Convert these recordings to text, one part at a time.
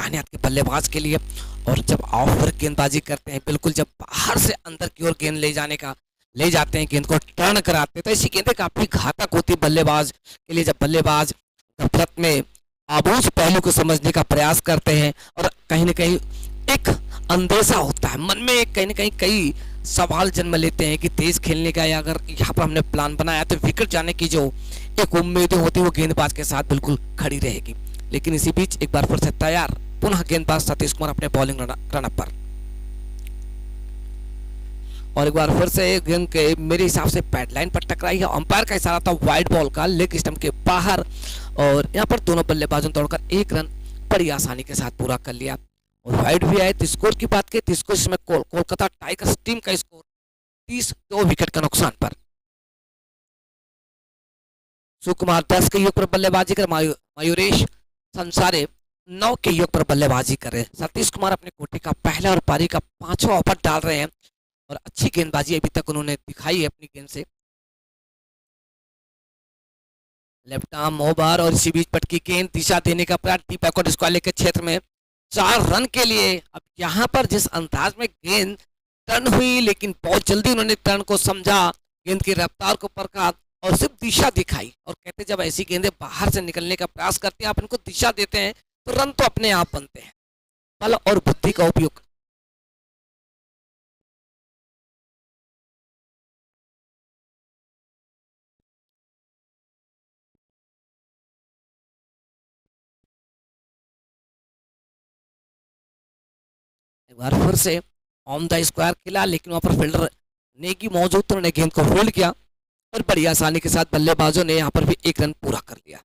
दाहिने हाथ के बल्लेबाज के लिए। और जब ऑफ गेंदबाजी करते हैं, बिल्कुल जब बाहर से अंदर की ओर गेंद ले जाते हैं, गेंद को टर्न कराते हैं, तो ऐसी गेंदें काफी घातक होती है बल्लेबाज के लिए। जब बल्लेबाज गफलत में आबूझ पहलू को समझने का प्रयास करते हैं और कहीं ना कहीं एक अंदेशा होता है मन में, कहीं ना कहीं कई सवाल जन्म लेते हैं कि तेज खेलने का, या अगर यहाँ पर हमने प्लान बनाया तो विकेट जाने की जो एक उम्मीदें होती है वो गेंदबाज के साथ बिल्कुल खड़ी रहेगी। लेकिन इसी बीच एक बार फिर से तैयार पुनः गेंदबाज सतीश कुमार अपने बॉलिंग रनअप पर, और एक बार फिर से गेंद के मेरे हिसाब से पैडलाइन पर टकराई है। अंपायर का इशारा था वाइड बॉल का, लेग स्टंप के बाहर, और यहाँ पर दोनों बल्लेबाजों ने दौड़कर एक रन बड़ी आसानी के साथ पूरा कर लिया और वाइड भी आए। तो स्कोर की बात करें तो स्कोर इसमें कोलकाता टाइगर्स टीम का स्कोर 32 विकेट का नुकसान पर। सुकुमार 10 के योग पर बल्लेबाजी कर, मयूरेश संसारे 9 के योग पर बल्लेबाजी कर रहे हैं। सतीश कुमार अपने कोटे का पहला और पारी का 5वां ओवर डाल रहे हैं और अच्छी गेंदबाजी अभी तक उन्होंने दिखाई है अपनी गेंद से। लेफ्ट आर्म ओवर और इसी बीच पटकी गेंद दिशा देने का प्रयास डीप बैकवर्ड स्क्वायर के क्षेत्र में 4 रन के लिए। अब यहाँ पर जिस अंदाज में गेंद टर्न हुई, लेकिन बहुत जल्दी उन्होंने टर्न को समझा, गेंद की रफ्तार को परखा और सिर्फ दिशा दिखाई। और कहते जब ऐसी गेंदें बाहर से निकलने का प्रयास करती हैं, आप इनको दिशा देते हैं तो रन तो अपने आप बनते हैं। बल और बुद्धि का उपयोग। एक बार फिर से ऑन द स्क्वायर खेला, लेकिन वहां पर फील्डर नेगी मौजूद तो उन्होंने गेंद को होल्ड किया और बड़ी आसानी के साथ बल्लेबाजों ने यहाँ पर भी एक रन पूरा कर लिया।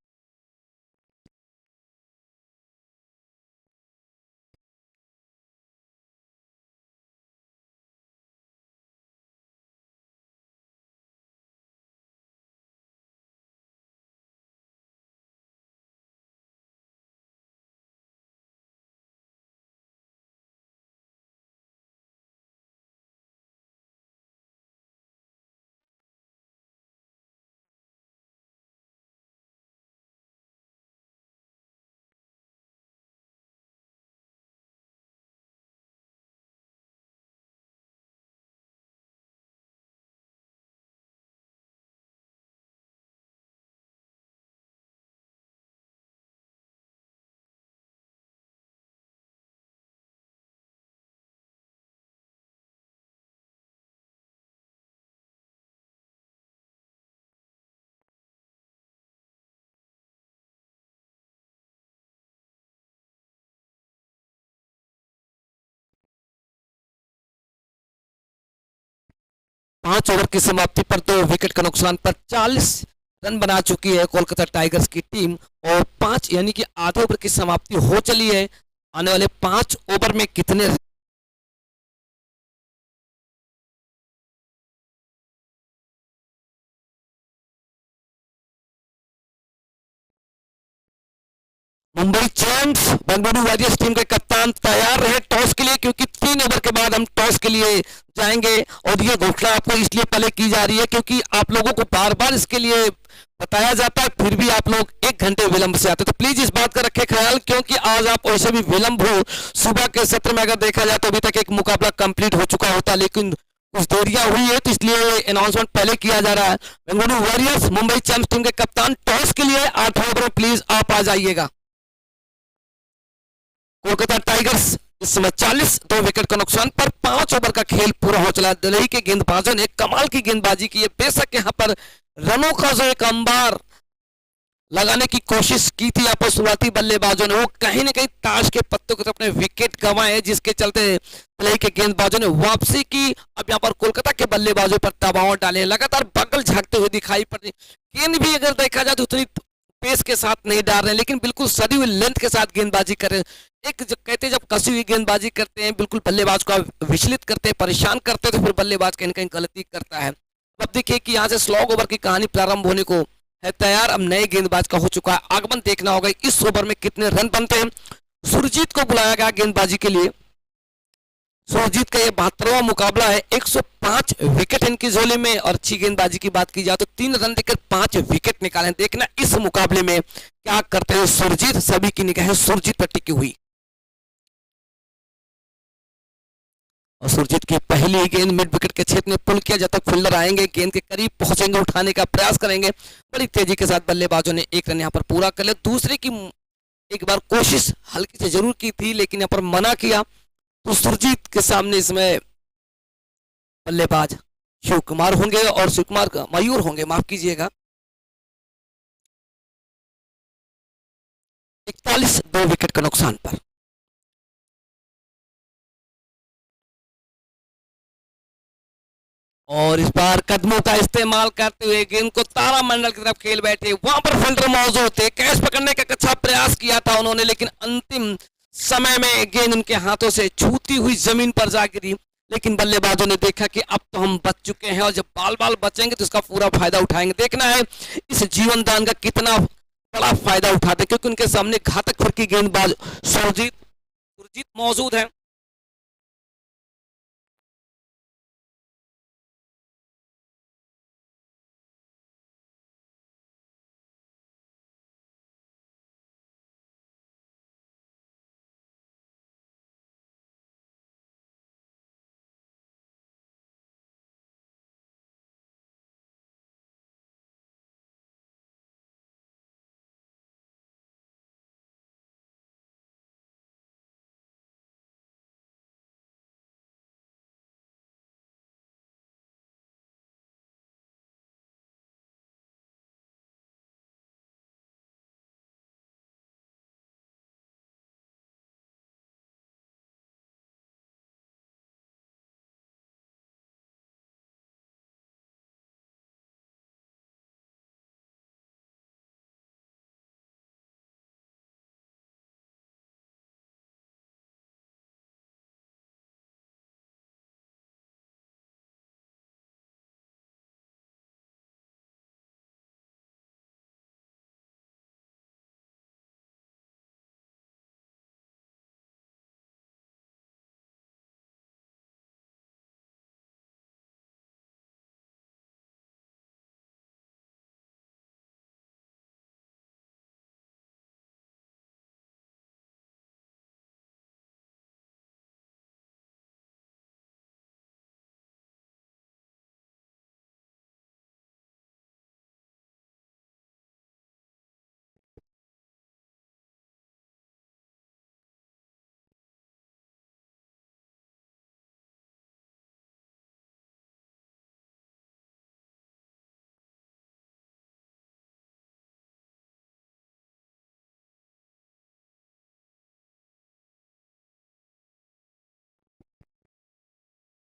पांच ओवर की समाप्ति पर 2 विकेट का नुकसान पर 40 रन बना चुकी है कोलकाता टाइगर्स की टीम, और 5 यानी कि आधे ओवर की समाप्ति हो चली है। आने वाले 5 ओवर में कितने Mumbai champs Bengaluru warriors team के कप्तान तैयार रहे टॉस के लिए, क्योंकि 3 ओवर के बाद हम टॉस के लिए जाएंगे। और ये घोषणा आपको इसलिए पहले की जा रही है क्योंकि आप लोगों को बार बार इसके लिए बताया जाता है, फिर भी आप लोग 1 घंटे विलंब से आते, तो प्लीज इस बात का रखें ख्याल, क्योंकि आज आप वैसे भी विलंब हो। सुबह के सत्र में अगर देखा जाए तो अभी तक एक मुकाबला कंप्लीट हो चुका होता, लेकिन कुछ देरियां हुई है, तो इसलिए अनाउंसमेंट पहले किया जा रहा है। Bengaluru warriors Mumbai champs team के कप्तान टॉस के लिए 8वें ओवर में प्लीज आप आ जाइएगा। कोलकाता टाइगर्स इस समय 40 2 विकेट का नुकसान पर 5 ओवर का खेल पूरा हो चला। दिल्ली के गेंदबाजों ने कमाल की गेंदबाजी की है। बेशक यहाँ पर रनों का जो एक अंबार लगाने की कोशिश की थी यहाँ पर शुरुआती बल्लेबाजों ने, वो कहीं ना कहीं ताश के पत्तों के अपने विकेट गंवाए, जिसके चलते दिल्ली के गेंदबाजों ने वापसी की। अब यहाँ पर कोलकाता के बल्लेबाजों पर दबाव डाले, लगातार बगल झांकते हुए दिखाई पड़ रही। गेंद भी अगर देखा जाए तो उतनी पेस के साथ नहीं डाल रहे हैं, लेकिन बिल्कुल सदी हुई लेंथ के साथ गेंदबाजी कर रहे हैं। एक कहते हैं जब कसी हुई गेंदबाजी करते हैं, बिल्कुल बल्लेबाज को विचलित करते हैं, परेशान करते हैं, तो फिर बल्लेबाज कहीं ना कहीं गलती करता है। अब देखिए कि यहाँ से स्लॉग ओवर की कहानी प्रारंभ होने को है तैयार। अब नए गेंदबाज का हो चुका है आगमन, देखना होगा इस ओवर में कितने रन बनते हैं। सुरजीत को बुलाया गया गेंदबाजी के लिए। सुरजीत का ये 72वां मुकाबला है, 105 विकेट इनकी झोली में, और अच्छी गेंदबाजी की बात की जाए तो 3 रन देकर 5 विकेट निकाले। देखना इस मुकाबले में क्या करते हैं सुरजीत, सभी की निगाहें सुरजीत पर टिकी हुई। और सुरजीत की पहली ही गेंद मिड विकेट के क्षेत्र में पुल किया, जब तक फील्डर आएंगे गेंद के करीब पहुंचेंगे उठाने का प्रयास करेंगे। बड़ी तेजी के साथ बल्लेबाजों ने एक रन यहाँ पर पूरा कर लिया। दूसरे की एक बार कोशिश हल्की से जरूर की थी लेकिन यहाँ पर मना किया, तो सुरजीत के सामने इसमें बल्लेबाज शिव कुमार होंगे और शिव कुमार मयूर होंगे, माफ कीजिएगा। 41 2 विकेट के नुकसान पर। और इस बार कदमों का इस्तेमाल करते हुए गेंद को तारामंडल की तरफ खेल बैठे, वहां पर फील्डर मौजूद थे, कैच पकड़ने का अच्छा प्रयास किया था उन्होंने, लेकिन अंतिम समय में गेंद उनके हाथों से छूती हुई जमीन पर जा गिरी। लेकिन बल्लेबाजों ने देखा कि अब तो हम बच चुके हैं और जब बाल बाल बचेंगे तो इसका पूरा फायदा उठाएंगे। देखना है इस जीवन दान का कितना बड़ा फायदा उठाते, क्योंकि उनके सामने घातक फुर्ती गेंदबाज सुरजीत मौजूद है।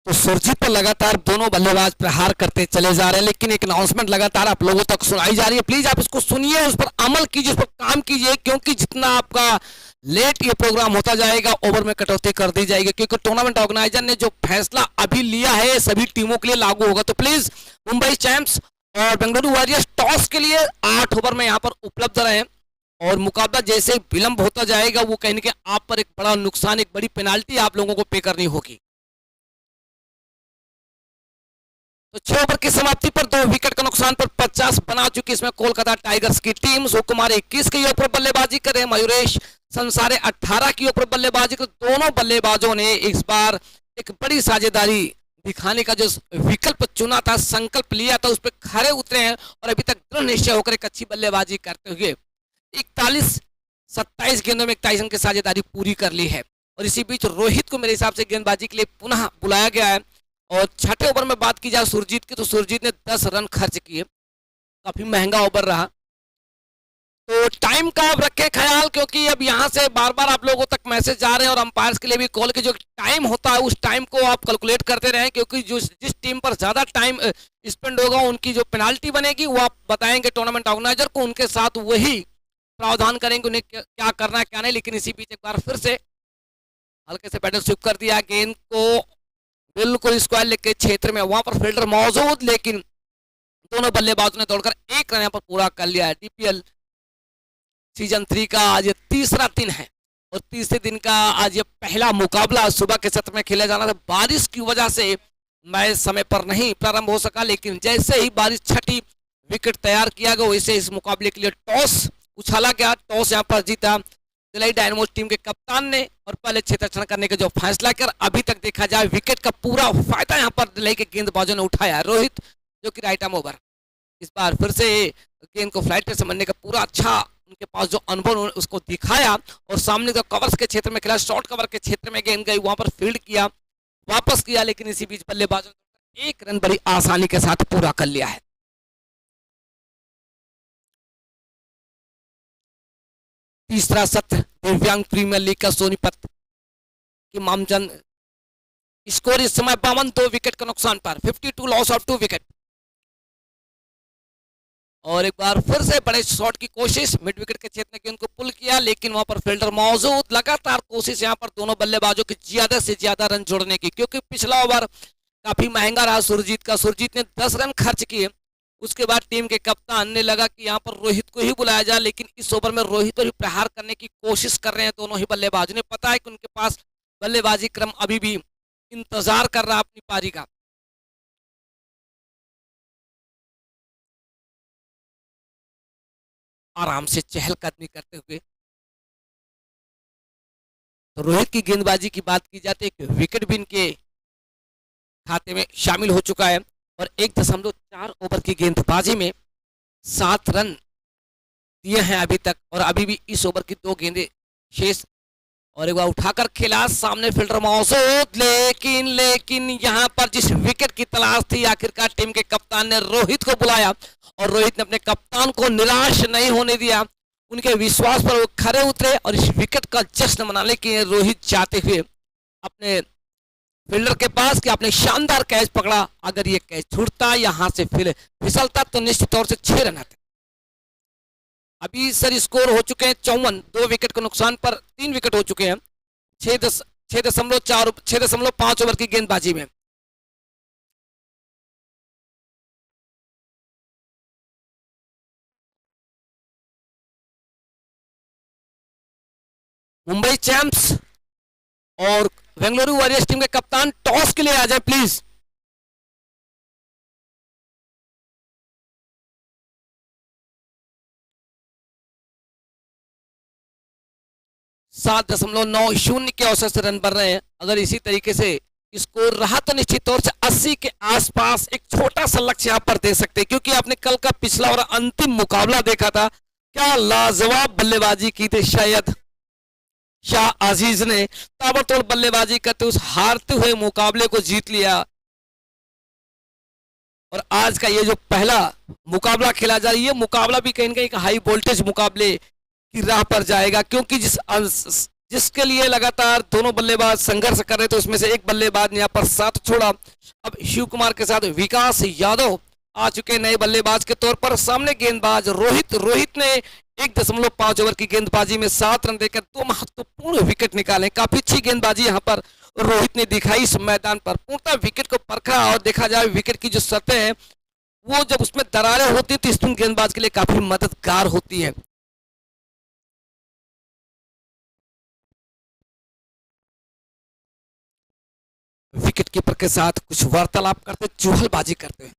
तो सुरजीत पर लगातार दोनों बल्लेबाज प्रहार करते चले जा रहे हैं, लेकिन एक अनाउंसमेंट लगातार आप लोगों तक सुनाई जा रही है। प्लीज आप इसको सुनिए, उस पर अमल कीजिए, उस पर काम कीजिए, क्योंकि जितना आपका लेट ये प्रोग्राम होता जाएगा ओवर में कटौती कर दी जाएगी, क्योंकि टूर्नामेंट ऑर्गेनाइजर ने जो फैसला अभी लिया है सभी टीमों के लिए लागू होगा। तो प्लीज मुंबई चैंप्स और बेंगलुरु वॉरियर्स टॉस के लिए 8 ओवर में यहाँ पर उपलब्ध रहे, और मुकाबला जैसे विलंब होता जाएगा वो कहीं ना कहीं आप पर एक बड़ा नुकसान, एक बड़ी पेनाल्टी आप लोगों को पे करनी होगी। तो 6 ओवर की समाप्ति पर 2 विकेट का नुकसान पर 50 बना चुकी इसमें कोलकाता टाइगर्स की टीम। सुकुमार 21 के ओवर बल्लेबाजी करे, मयूरेश संसारे 18 की ओवर बल्लेबाजी कर। दोनों बल्लेबाजों ने इस बार एक बड़ी साझेदारी दिखाने का जो विकल्प चुना था, संकल्प लिया था, उस पर खरे उतरे हैं और अभी तक दृढ़ निश्चय होकर एक अच्छी बल्लेबाजी करते हुए 27 गेंदों में 41 रन की साझेदारी पूरी कर ली है। और इसी बीच रोहित को मेरे हिसाब से गेंदबाजी के लिए पुनः बुलाया गया है। और छठे ओवर में बात की जाए सुरजीत की, तो सुरजीत ने 10 रन खर्च किए, काफी महंगा ओवर रहा। तो टाइम का आप रखें ख्याल, क्योंकि अब यहाँ से बार बार आप लोगों तक मैसेज जा रहे हैं और अंपायर्स के लिए भी कॉल के जो टाइम होता है उस टाइम को आप कैलकुलेट करते रहें, क्योंकि जो जिस टीम पर ज्यादा टाइम स्पेंड होगा उनकी जो पेनाल्टी बनेगी वो आप बताएंगे टूर्नामेंट ऑर्गेनाइजर को, उनके साथ वही प्रावधान करेंगे उन्हें क्या करना है क्या नहीं। लेकिन इसी बीच एक बार फिर से हल्के से पैडल स्विप कर दिया, गेंद को बिल्कुल स्क्वायर लेग के क्षेत्र में, वहां पर फील्डर मौजूद, लेकिन दोनों बल्लेबाजों ने दौड़कर एक रन यहाँ पर पूरा कर लिया है। डीपीएल सीजन 3 का आज ये तीसरा दिन है और तीसरे दिन का आज ये पहला मुकाबला सुबह के सत्र में खेला जाना था। बारिश की वजह से मैच समय पर नहीं प्रारंभ हो सका, लेकिन जैसे ही बारिश छठी विकेट तैयार किया गया वैसे इस मुकाबले के लिए टॉस उछाला गया, टॉस यहाँ पर जीता दिल्ली डायनामोस टीम के कप्तान ने और पहले क्षेत्ररक्षण करने का जो फैसला कर अभी तक देखा जाए विकेट का पूरा फायदा यहाँ पर दिल्ली के गेंदबाजों ने उठाया। रोहित जो कि राइट आर्म ओवर, इस बार फिर से गेंद को फ्लाइट से समझने का पूरा अच्छा उनके पास जो अनुभव उसको दिखाया और सामने का कवर्स के क्षेत्र में खेला, शॉर्ट कवर के क्षेत्र में गेंद गई, वहां पर फील्ड किया, वापस किया, लेकिन इसी बीच बल्लेबाजों ने 1 रन बड़ी आसानी के साथ पूरा कर लिया है। तीसरा सत्र दिव्यांग प्रीमियर लीग का सोनीपत की मामचंद, स्कोर इस समय 52, 2 विकेट के नुकसान पर, 52 लॉस ऑफ 2 विकेट। और एक बार फिर से बड़े शॉट की कोशिश, मिड विकेट के क्षेत्र में गेंद को पुल किया, लेकिन वहां पर फील्डर मौजूद, लगातार कोशिश यहां पर दोनों बल्लेबाजों की ज्यादा से ज्यादा रन जोड़ने की, क्योंकि पिछला ओवर काफी महंगा रहा सुरजीत का। सुरजीत ने 10 रन खर्च किए, उसके बाद टीम के कप्तान ने लगा कि यहाँ पर रोहित को ही बुलाया जाए, लेकिन इस ओवर में रोहित पर भी प्रहार करने की कोशिश कर रहे हैं दोनों ही बल्लेबाज। उन्हें पता है कि उनके पास बल्लेबाजी क्रम अभी भी इंतजार कर रहा अपनी पारी का। आराम से चहलकदमी करते हुए तो रोहित की गेंदबाजी की बात की जाती है, विकेट भी इनके खाते में शामिल हो चुका है और 1.4 ओवर की गेंदबाजी में 7 रन दिए हैं अभी तक, और अभी भी इस ओवर की 2 गेंदें शेष। और एक बार उठाकर खेला, सामने फील्डर मौजूद, लेकिन यहां पर जिस विकेट की तलाश थी आखिरकार टीम के कप्तान ने रोहित को बुलाया और रोहित ने अपने कप्तान को निराश नहीं होने दिया, उनके विश्वास पर वो खरे उतरे और इस विकेट का जश्न मनाने के लिए रोहित जाते हुए अपने फील्डर के पास कि आपने शानदार कैच पकड़ा, अगर ये कैच छूटता यहां से फिसलता तो निश्चित तौर से 6 रन आते। अभी सर स्कोर हो चुके हैं 54, 2 विकेट के नुकसान पर 3 विकेट हो चुके हैं 6.5 ओवर की गेंदबाजी में। मुंबई चैंप्स और बेंगलुरु वॉरियर्स टीम के कप्तान टॉस के लिए आ जाए प्लीज। सात 7.90 के औसत से रन बन रहे हैं। अगर इसी तरीके से स्कोर रहा तो निश्चित तौर से 80 के आसपास एक छोटा सा लक्ष्य यहां पर दे सकते हैं, क्योंकि आपने कल का पिछला और अंतिम मुकाबला देखा था, क्या लाजवाब बल्लेबाजी की थी। शायद शाह अजीज ने ताबड़तोड़ बल्लेबाजी करते उस हारते हुए मुकाबले को जीत लिया। और आज का ये जो पहला मुकाबला खेला जा रहा है, ये मुकाबला भी कहीं ना कहीं एक हाई वोल्टेज मुकाबले की राह पर जाएगा, क्योंकि जिसके लिए लगातार दोनों बल्लेबाज संघर्ष कर रहे थे उसमें से एक बल्लेबाज ने यहाँ पर साथ छोड़ा। अब शिव कुमार के साथ विकास यादव आ चुके नए बल्लेबाज के तौर पर। सामने गेंदबाज रोहित ने 1.5 ओवर की गेंदबाजी में 7 रन देकर 2 महत्वपूर्ण विकेट निकाले। काफी अच्छी गेंदबाजी यहाँ पर रोहित ने दिखाई इस मैदान पर, पूर्णतः विकेट को परखा। और देखा जाए विकेट की जो सतह है वो जब उसमें दरारें होती है तो स्पिन गेंदबाज के लिए काफी मददगार होती है। विकेट कीपर के साथ कुछ वार्तालाप करते, चुहलबाजी करते।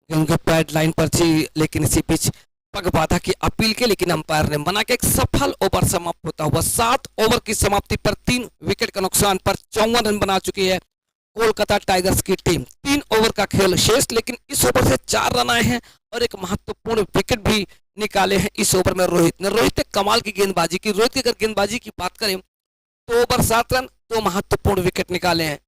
उनके पैड लाइन पर थी, लेकिन इसी बीच पग बाधा की अपील की, लेकिन अंपायर ने मना के एक सफल ओवर समाप्त होता हुआ 7 ओवर की समाप्ति पर 3 विकेट का नुकसान पर 54 रन बना चुकी है कोलकाता टाइगर्स की टीम। 3 ओवर का खेल शेष, लेकिन इस ओवर से 4 रन आए हैं और एक महत्वपूर्ण विकेट भी निकाले हैं इस ओवर में रोहित ने कमाल की गेंदबाजी की। रोहित की अगर गेंदबाजी की बात करें तो ओवर 7 रन, 2 महत्वपूर्ण विकेट निकाले हैं।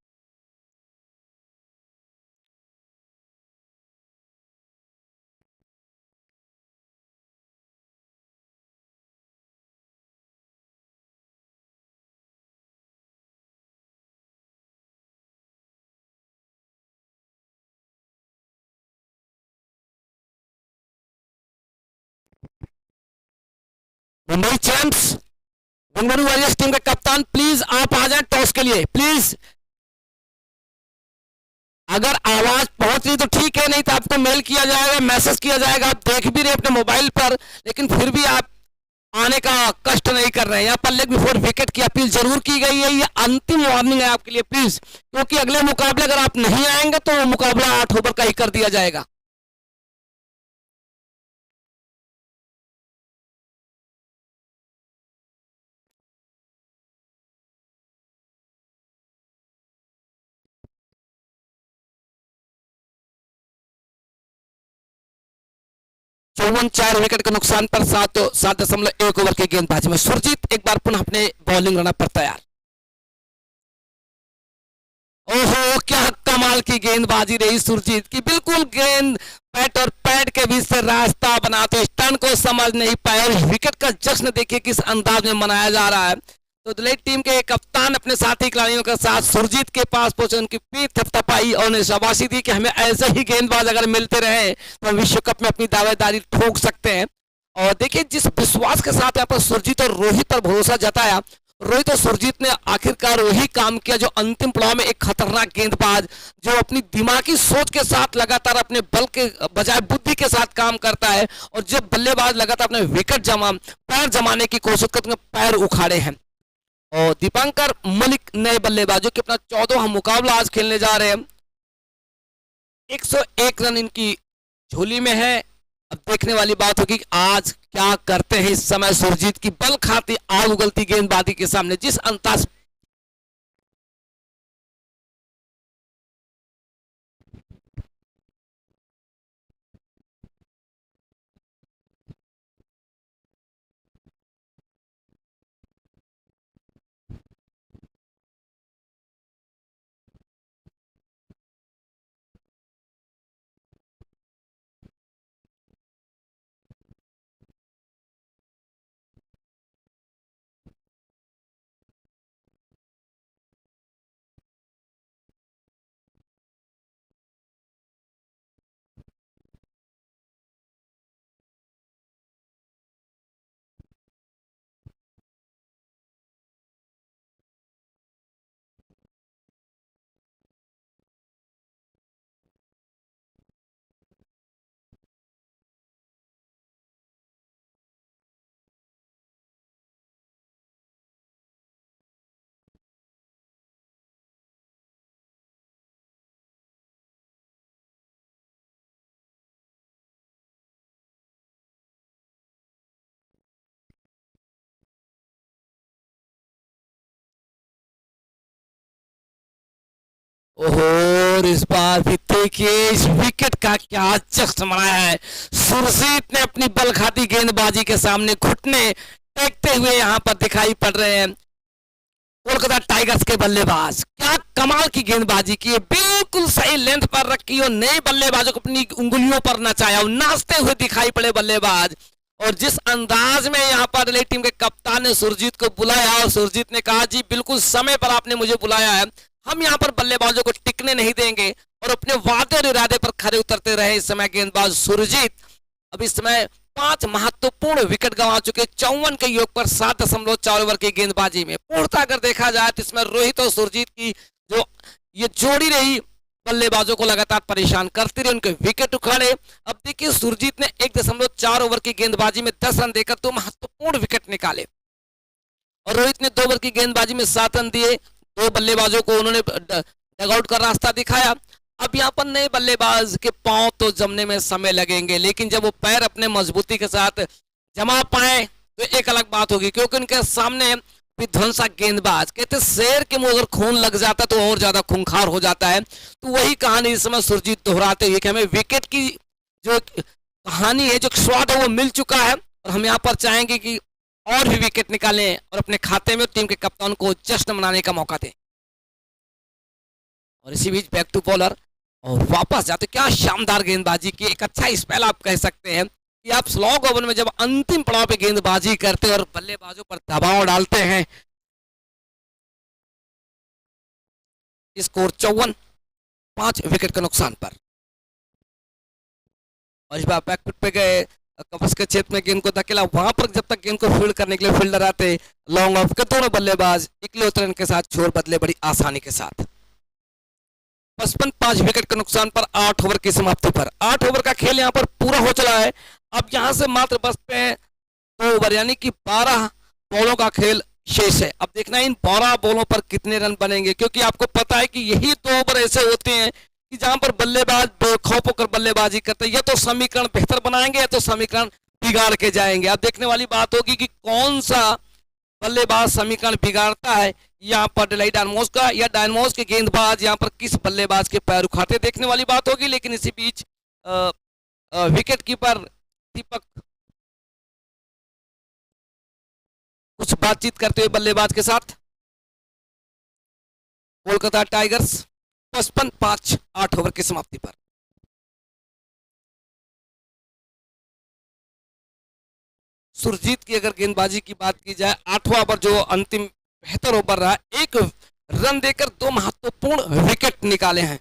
Mumbai champs Bengaluru warriors team का कप्तान, प्लीज आप आ जाएं टॉस के लिए प्लीज। अगर आवाज पहुंच रही तो ठीक है, नहीं तो आपको मेल किया जाएगा, मैसेज किया जाएगा। आप देख भी रहे अपने मोबाइल पर, लेकिन फिर भी आप आने का कष्ट नहीं कर रहे हैं। यहाँ पर लेग बिफोर विकेट की अपील जरूर की गई है। ये अंतिम वार्निंग है आपके लिए प्लीज, क्योंकि अगले मुकाबले अगर आप नहीं आएंगे तो मुकाबला 8 ओवर का ही कर दिया जाएगा। चौवन 4 विकेट के नुकसान पर 7.1 ओवर की गेंदबाजी में सुरजीत एक बार पुनः अपने बॉलिंग रनअप पर तैयार। ओहो, क्या कमाल की गेंदबाजी रही सुरजीत की, बिल्कुल गेंद पैट और पैड के बीच से रास्ता बनाते स्टन को समझ नहीं पाए और विकेट का जश्न देखिए किस अंदाज में मनाया जा रहा है। तो दिल्ली टीम के कप्तान अपने साथी खिलाड़ियों के साथ सुरजीत के पास पहुंचे, उनकी पीठ थपथपाई और उन्हें शाबाशी दी कि हमें ऐसे ही गेंदबाज अगर मिलते रहे तो हम विश्व कप में अपनी दावेदारी ठोक सकते हैं। और देखिए जिस विश्वास के साथ यहाँ पर सुरजीत और रोहित पर भरोसा जताया, रोहित और सुरजीत ने आखिरकार वही काम किया जो अंतिम पड़ाव में एक खतरनाक गेंदबाज जो अपनी दिमागी सोच के साथ लगातार अपने बल के बजाय बुद्धि के साथ काम करता है, और जब बल्लेबाज लगातार अपने विकेट पैर जमाने की कोशिश करते हैं, पैर उखाड़े हैं। और दीपांकर मलिक नए बल्लेबाजों के अपना 14वां मुकाबला आज खेलने जा रहे हैं। 101 रन इनकी झोली में है। अब देखने वाली बात होगी कि आज क्या करते हैं इस समय सुरजीत की बल खाती आग उगलती गेंदबाजी के सामने जिस अंदाज। ओहो, और इस बार भी देखिए इस विकेट का क्या जश्न मनाया है। सुरजीत ने अपनी बल खाती गेंदबाजी के सामने घुटने टेकते हुए यहाँ पर दिखाई पड़ रहे हैं। कोलकाता टाइगर्स के बल्लेबाज क्या कमाल की गेंदबाजी की है, बिल्कुल सही लेंथ पर रखी और नए बल्लेबाजों को अपनी उंगलियों पर नचाया और नाचते हुए दिखाई पड़े बल्लेबाज। और जिस अंदाज में यहाँ पर दिल्ली टीम के कप्तान ने सुरजीत को बुलाया और सुरजीत ने कहा जी बिल्कुल समय पर आपने मुझे बुलाया है, हम यहाँ पर बल्लेबाजों को टिकने नहीं देंगे, और अपने वादे और इरादे पर खरे उतरते रहे इस समय गेंदबाज सुरजीत। अब इस समय 5 महत्वपूर्ण विकेट गंवा चुके 54 के योग पर 7.4 ओवर की गेंदबाजी में। पूर्णतः अगर देखा जाए तो इसमें रोहित और सुरजीत की जो ये जोड़ी रही बल्लेबाजों को लगातार परेशान करती रही, उनके विकेट उखाड़े। अब देखिए सुरजीत ने 1.4 ओवर की गेंदबाजी में 10 रन देकर 2 महत्वपूर्ण विकेट निकाले, और रोहित ने 2 ओवर की गेंदबाजी में 7 रन दिए। 2 बल्लेबाजों को उन्होंने डगआउट का रास्ता दिखाया। अब यहाँ पर नए बल्लेबाज के पांव तो जमने में समय लगेंगे, लेकिन जब वो पैर अपने मजबूती के साथ जमा पाए तो एक अलग बात होगी, क्योंकि उनके सामने विध्वंसा गेंदबाज कहते शेर के मुंह अगर खून लग जाता तो और ज्यादा खूंखार हो जाता है। तो वही कहानी इस समय सुरजीत दोहराते हुए कि हमें विकेट की जो कहानी है, जो स्वाद है वो मिल चुका है, और हम यहाँ पर चाहेंगे कि और भी विकेट निकालें और अपने खाते में टीम के कप्तान को जश्न मनाने का मौका दें। और इसी बीच बैक टू बॉलर और वापस जाते, क्या शानदार गेंदबाजी की, एक अच्छा स्पेल आप कह सकते हैं कि आप स्लॉग ओवर में जब अंतिम पड़ाव पे गेंदबाजी करते हैं और बल्लेबाजों पर दबाव डालते हैं। स्कोर 54, 5 विकेट के नुकसान पर। और इस बार बैकफुट पे गए, कपस के क्षेत्र में गेंद को धकेला, वहां पर जब तक गेंद को फील्ड करने के लिए फील्डर आते, लॉन्ग ऑफ के दोनों बल्लेबाज इकलौते रन के साथ छोर बदले बड़ी आसानी के साथ। 55, 5 विकेट के नुकसान पर 8 ओवर की समाप्ति पर। 8 ओवर का खेल यहाँ पर पूरा हो चला है। अब यहाँ से मात्र बचते हैं 2 ओवर यानी कि 12 बॉलों का खेल शेष है। अब देखना है इन 12 बॉलों पर कितने रन बनेंगे, क्योंकि आपको पता है कि यही 2 ओवर ऐसे होते हैं कि जहां पर बल्लेबाज बेखौफ होकर बल्लेबाजी करते हैं, या तो समीकरण बेहतर बनाएंगे या तो समीकरण बिगाड़ के जाएंगे। अब देखने वाली बात होगी कि कौन सा बल्लेबाज समीकरण बिगाड़ता है, यहाँ पर डेलाई डायनामोस का या डायनामोस के गेंदबाज यहाँ पर किस बल्लेबाज के पैर उखाड़ते, देखने वाली बात होगी। लेकिन इसी बीच विकेट कीपर दीपक कुछ बातचीत करते हुए बल्लेबाज के साथ। कोलकाता टाइगर्स 55-5 8 ओवर की समाप्ति पर। सुरजीत की अगर गेंदबाजी की बात की जाए, 8वां ओवर जो अंतिम बेहतर ओवर रहा, 1 रन देकर 2 महत्वपूर्ण विकेट निकाले हैं।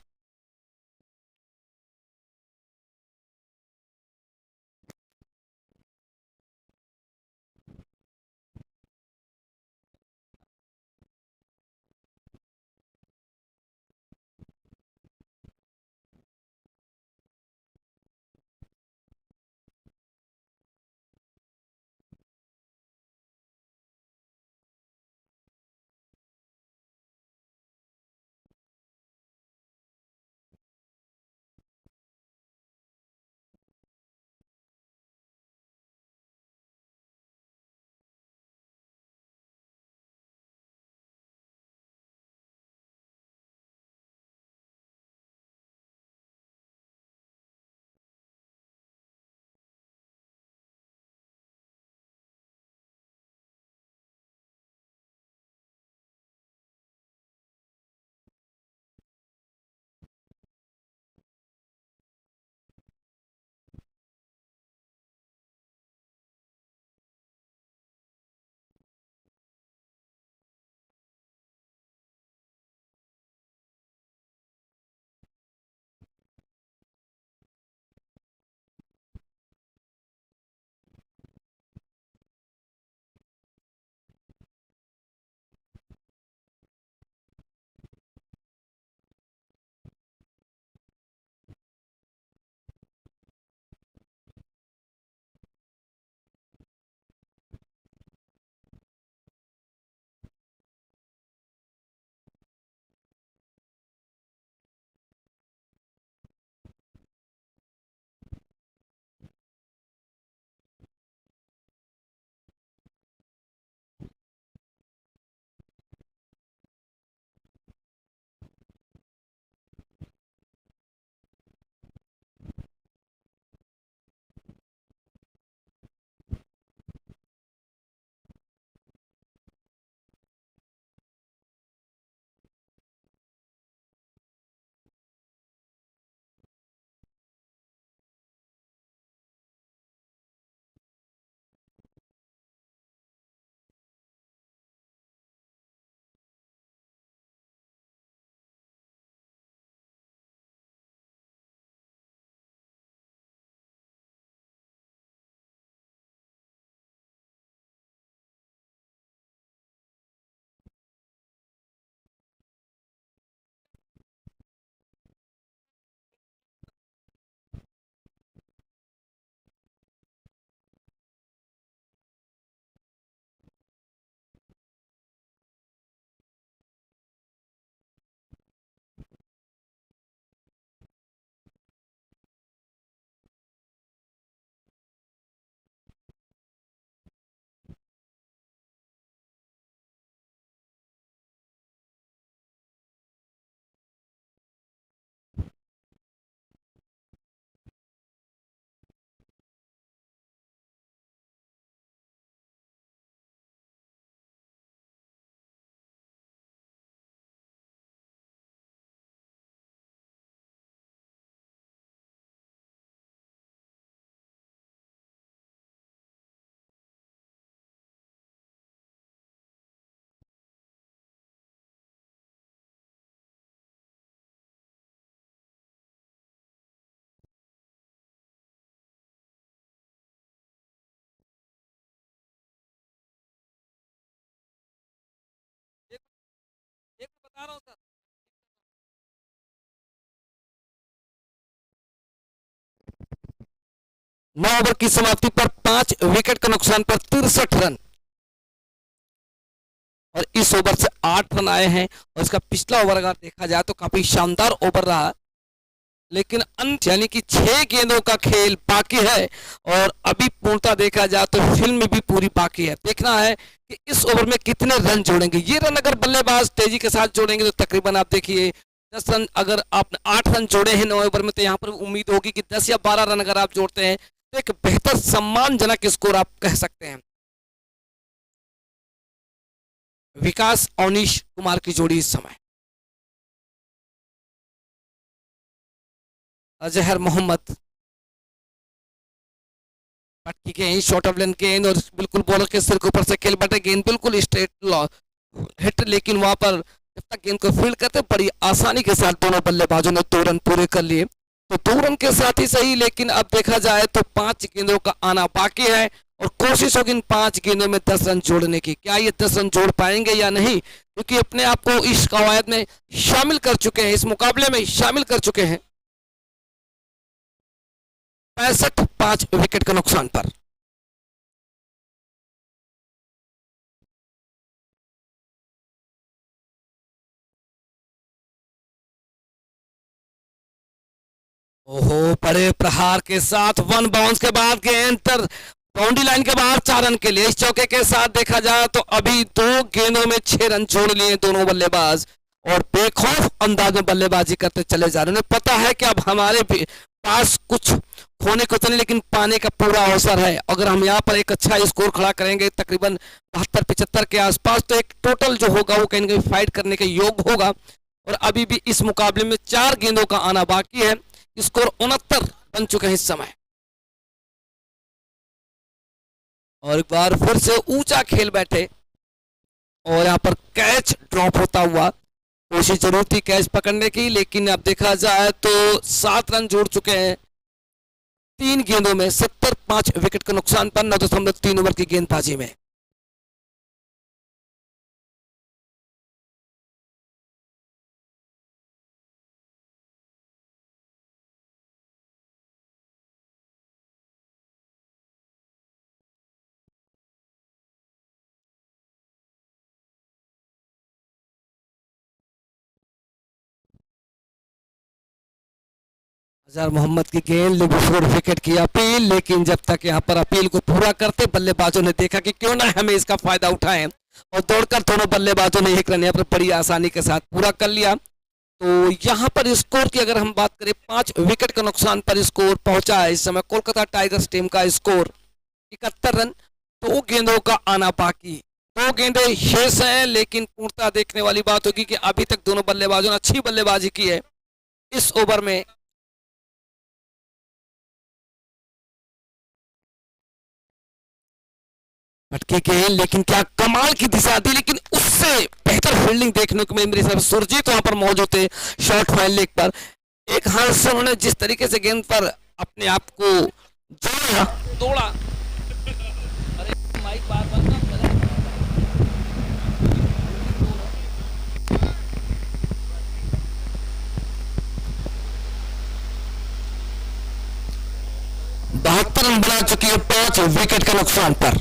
एक बता रहा हूँ सर, 9 ओवर की समाप्ति पर 5 विकेट के नुकसान पर 63 रन और इस ओवर से 8 रन आए हैं। और इसका पिछला ओवर अगर देखा जाए तो काफी शानदार ओवर रहा, लेकिन अंत यानी कि 6 गेंदों का खेल बाकी है और अभी पूर्णता देखा जाए तो फिल्म भी पूरी बाकी है। देखना है कि इस ओवर में कितने रन जोड़ेंगे। ये रन अगर बल्लेबाज तेजी के साथ जोड़ेंगे तो तकरीबन आप देखिए 10 रन, अगर आपने 8 रन जोड़े हैं 9 ओवर में तो यहाँ पर उम्मीद होगी कि 10 या 12 रन अगर आप जोड़ते हैं तो एक बेहतर सम्मानजनक स्कोर आप कह सकते हैं। विकास अवनीश कुमार की जोड़ी इस समय, अजहर मोहम्मद पटकी के शॉर्ट ऑफ लेन गेंद और बिल्कुल बॉलर के सिर के ऊपर से खेल बटे गेंद बिल्कुल स्ट्रेट हिट, लेकिन वहां पर जब तक गेंद को फील्ड करते बड़ी आसानी के साथ दोनों बल्लेबाजों ने 2 रन पूरे कर लिए। तो 2 रन के साथ ही सही, लेकिन अब देखा जाए तो 5 गेंदों का आना बाकी है और कोशिश होगी इन 5 गेंदों में 10 रन जोड़ने की। क्या ये 10 रन जोड़ पाएंगे या नहीं, क्योंकि अपने आप को इस कवायद में शामिल कर चुके हैं, इस मुकाबले में शामिल कर चुके हैं। 65 5 विकेट के नुकसान पर। ओहो, बड़े प्रहार के साथ 1 बाउंस के बाद गेंद पर बाउंड्री लाइन के बाहर 4 रन के लिए। इस चौके के साथ देखा जाए तो अभी 2 गेंदों में 6 रन जोड़ लिए दोनों बल्लेबाज और बेखौफ अंदाज में बल्लेबाजी करते चले जा रहे हैं। उन्हें पता है कि अब हमारे पास कुछ खोने को तो नहीं, लेकिन पाने का पूरा अवसर है। अगर हम यहाँ पर एक अच्छा स्कोर खड़ा करेंगे तकरीबन 72-75 के आसपास, तो एक टोटल जो होगा वो कहीं ना कहीं फाइट करने के योग होगा। और अभी भी इस मुकाबले में 4 गेंदों का आना बाकी है। स्कोर 69 बन चुके हैं इस समय और एक बार फिर से ऊंचा खेल बैठे और यहाँ पर कैच ड्रॉप होता हुआ। कोशिश जरूर थी कैच पकड़ने की, लेकिन अब देखा जाए तो 7 रन जोड़ चुके हैं 3 गेंदों में। 70 5 विकेट के नुकसान पर 9.3 ओवर की गेंदबाजी में। अजहर मोहम्मद की गेंद लिबोफोर विकेट की अपील, लेकिन जब तक यहाँ पर अपील को पूरा करते बल्लेबाजों ने देखा कि क्यों ना हमें इसका फायदा उठाएं और दौड़कर दोनों बल्लेबाजों ने 1 रन यहाँ पर बड़ी आसानी के साथ पूरा कर लिया। तो यहाँ पर स्कोर की अगर हम बात करें 5 विकेट के नुकसान पर स्कोर पहुंचा है इस समय कोलकाता टाइगर्स टीम का स्कोर 71 रन। 2 गेंदों का आना बाकी, 2 गेंदें शेष हैं, लेकिन पूर्णता देखने वाली बात होगी कि अभी तक दोनों बल्लेबाजों ने अच्छी बल्लेबाजी की है इस ओवर में। भटके के, लेकिन क्या कमाल की दिशा दी, लेकिन उससे बेहतर फील्डिंग देखने को मिली। मेरे हिसाब से सुरजीत वहां पर मौजूद थे शॉर्ट फाइन लेग पर। एक हाथ से उन्होंने जिस तरीके से गेंद पर अपने आप को जोड़ा तोड़ा। अरे माइक बार बंद ना करे। बहत्तर रन बना चुकी है 5 विकेट के नुकसान पर।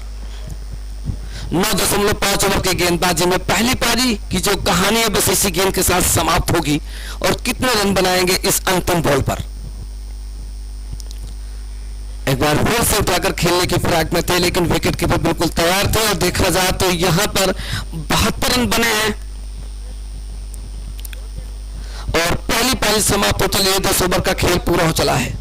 9.5 ओवर की गेंदबाजी में पहली पारी की जो कहानी है बस इसी गेंद के साथ समाप्त होगी और कितने रन बनाएंगे इस अंतिम बॉल पर। एक बार फिर से उठाकर खेलने की फिराक में थे, लेकिन विकेट कीपर बिल्कुल तैयार थे और देखा जाए तो यहां पर 72 रन बने हैं और पहली पारी समाप्त हो चली है। 10 ओवर का खेल पूरा हो चला है।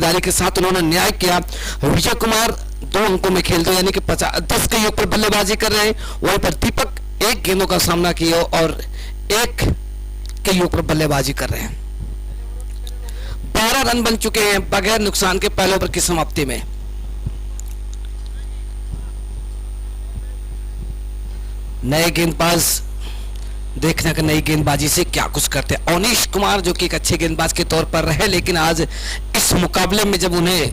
जिम्मेदारी के साथ उन्होंने न्याय किया। विजय कुमार 2 अंकों में खेलते यानी कि 10 के योग पर बल्लेबाजी कर रहे हैं। वहीं पर दीपक 1 गेंदों का सामना किया और 1 के योग पर बल्लेबाजी कर रहे हैं। 12 रन बन चुके हैं बगैर नुकसान के पहले ओवर की समाप्ति में। नए गेंदबाज देखने का नई गेंदबाजी से क्या कुछ करते हैं। अवनीश कुमार जो कि एक अच्छे गेंदबाज के तौर पर रहे, लेकिन आज इस मुकाबले में जब उन्हें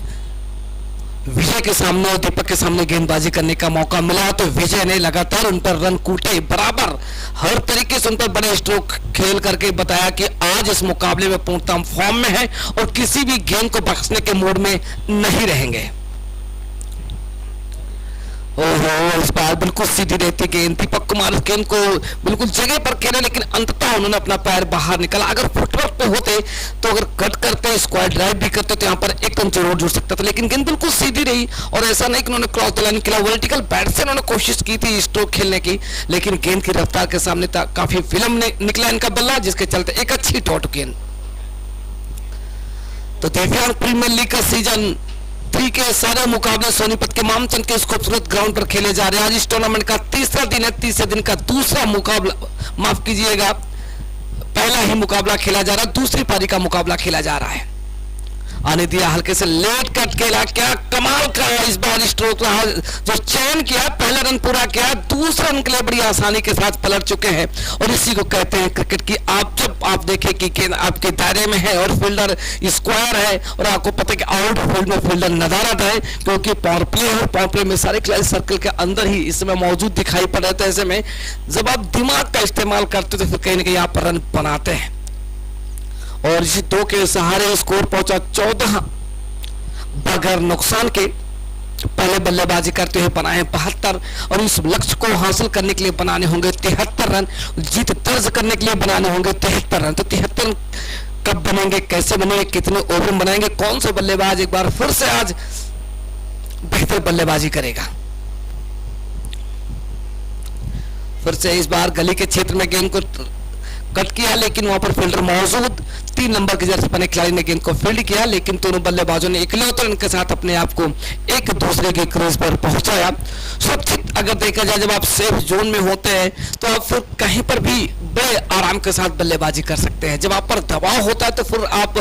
विजय के सामने और दीपक के सामने गेंदबाजी करने का मौका मिला तो विजय ने लगातार उन पर रन कूटे, बराबर हर तरीके से उन पर बड़े स्ट्रोक खेल करके बताया कि आज इस मुकाबले में पूर्णतः फॉर्म में है और किसी भी गेंद को बख्शने के मूड में नहीं रहेंगे। ओहो, इस बार बिल्कुल सीधी रहती गेंद। दीपक कुमार उस गेंद को बिल्कुल जगह पर खेले, लेकिन अंततः उन्होंने अपना पैर बाहर निकाला। अगर फुटवर्क पे होते तो अगर कट करते, स्क्वायर ड्राइव भी करते तो यहाँ पर एक रन जरूर जुड़ सकता था, लेकिन गेंद बिल्कुल सीधी रही। और ऐसा नहीं कि उन्होंने क्रॉस द लाइन खेला, वर्टिकल बैट से उन्होंने कोशिश की थी स्ट्रोक खेलने की, लेकिन गेंद की रफ्तार के सामने काफी विलंब निकला इनका बल्ला, जिसके चलते एक अच्छी डॉट गेंद। तो दिव्यांग प्रीमियर लीग का सीजन 3 के सारे मुकाबले सोनीपत के मामचंद के इस खूबसूरत ग्राउंड पर खेले जा रहे हैं। आज इस टूर्नामेंट का तीसरा दिन है। तीसरे दिन का दूसरा मुकाबला, माफ कीजिएगा, पहला ही मुकाबला खेला जा रहा है, दूसरी पारी का मुकाबला खेला जा रहा है। आने दिया हल्के से लेट कट खेला, क्या कमाल का इस बार स्ट्रोक रहा, जो चयन किया, पहला रन पूरा किया, दूसरा रन के लिए बड़ी आसानी के साथ पलट चुके हैं। और इसी को कहते हैं क्रिकेट की, जब आप देखें कि गेंद आपके दायरे में है और फील्डर स्क्वायर है और आपको पता है कि आउटफील्ड में फील्डर नदारद है, क्योंकि पावर प्ले है और पावर प्ले में सारे खिलाड़ी सर्कल के अंदर ही इस समय मौजूद दिखाई पड़ रहे थे। ऐसे में जब आप दिमाग का इस्तेमाल करते तो फिर कहीं ना कहीं यहाँ पर रन बनाते हैं। और इसी 2 के सहारे स्कोर पहुंचा 14 बगैर नुकसान के। पहले बल्लेबाजी करते हुए बनाए 72 और इस लक्ष्य को हासिल करने के लिए बनाने होंगे 73 रन, जीत दर्ज करने के लिए बनाने होंगे 73 रन। तो 73 रन कब बनेंगे, कैसे बनेंगे, कितने ओवर में बनाएंगे, कौन सा बल्लेबाज एक बार फिर से आज बेहतर बल्लेबाजी करेगा। फिर से इस बार गली के क्षेत्र में गेंद को कट किया, लेकिन वहां पर फील्डर मौजूद, 3 नंबर के जर्सी पहने खिलाड़ी ने गेंद को फील्ड किया, लेकिन दोनों बल्लेबाजों ने इकलौते रन के साथ अपने आप को एक दूसरे के क्रीज पर पहुंचाया। सुरक्षित अगर देखा जाए, जब आप सेफ जोन में होते हैं तो आप फिर कहीं पर भी बड़े आराम के साथ बल्लेबाजी कर सकते हैं। जब आप पर दबाव होता है तो फिर आप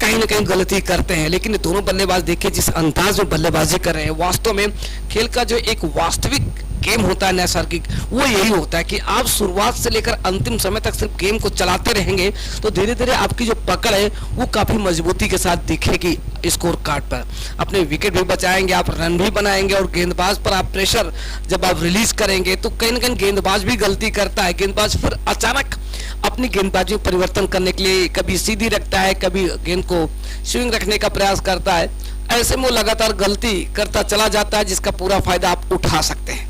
कहीं ना कहीं गलती करते हैं। लेकिन दोनों बल्लेबाज देखिए जिस अंदाज में बल्लेबाजी कर रहे हैं, वास्तव में खेल का जो एक वास्तविक गेम होता है नैसर्गिक, वो यही होता है कि आप शुरुआत से लेकर अंतिम समय तक सिर्फ गेम को चलाते रहेंगे तो धीरे धीरे आपकी जो पकड़ है वो काफी मजबूती के साथ दिखेगी स्कोर कार्ड पर। अपने विकेट भी बचाएंगे, आप रन भी बनाएंगे और गेंदबाज पर आप प्रेशर जब आप रिलीज करेंगे तो कहीं ना कहीं गेंदबाज भी गलती करता है। गेंदबाज फिर अचानक अपनी गेंदबाजी में परिवर्तन करने के लिए कभी सीधी रखता है, कभी गेंद को स्विंग रखने का प्रयास करता है। ऐसे में वो लगातार गलती करता चला जाता है, जिसका पूरा फायदा आप उठा सकते हैं।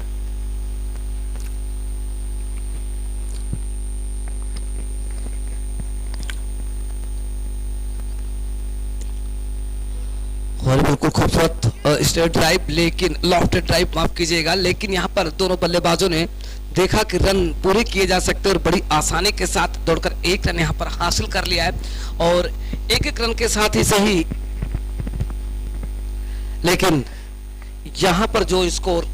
और बिल्कुल खूबसूरत स्ट्रेट ड्राइव, लेकिन लॉफ्टेड ड्राइव, माफ कीजिएगा, लेकिन यहाँ पर दोनों बल्लेबाजों ने देखा कि रन पूरे किए जा सकते हैं और बड़ी आसानी के साथ दौड़कर 1 रन यहाँ पर हासिल कर लिया है। और एक रन के साथ ही सही, लेकिन यहाँ पर जो स्कोर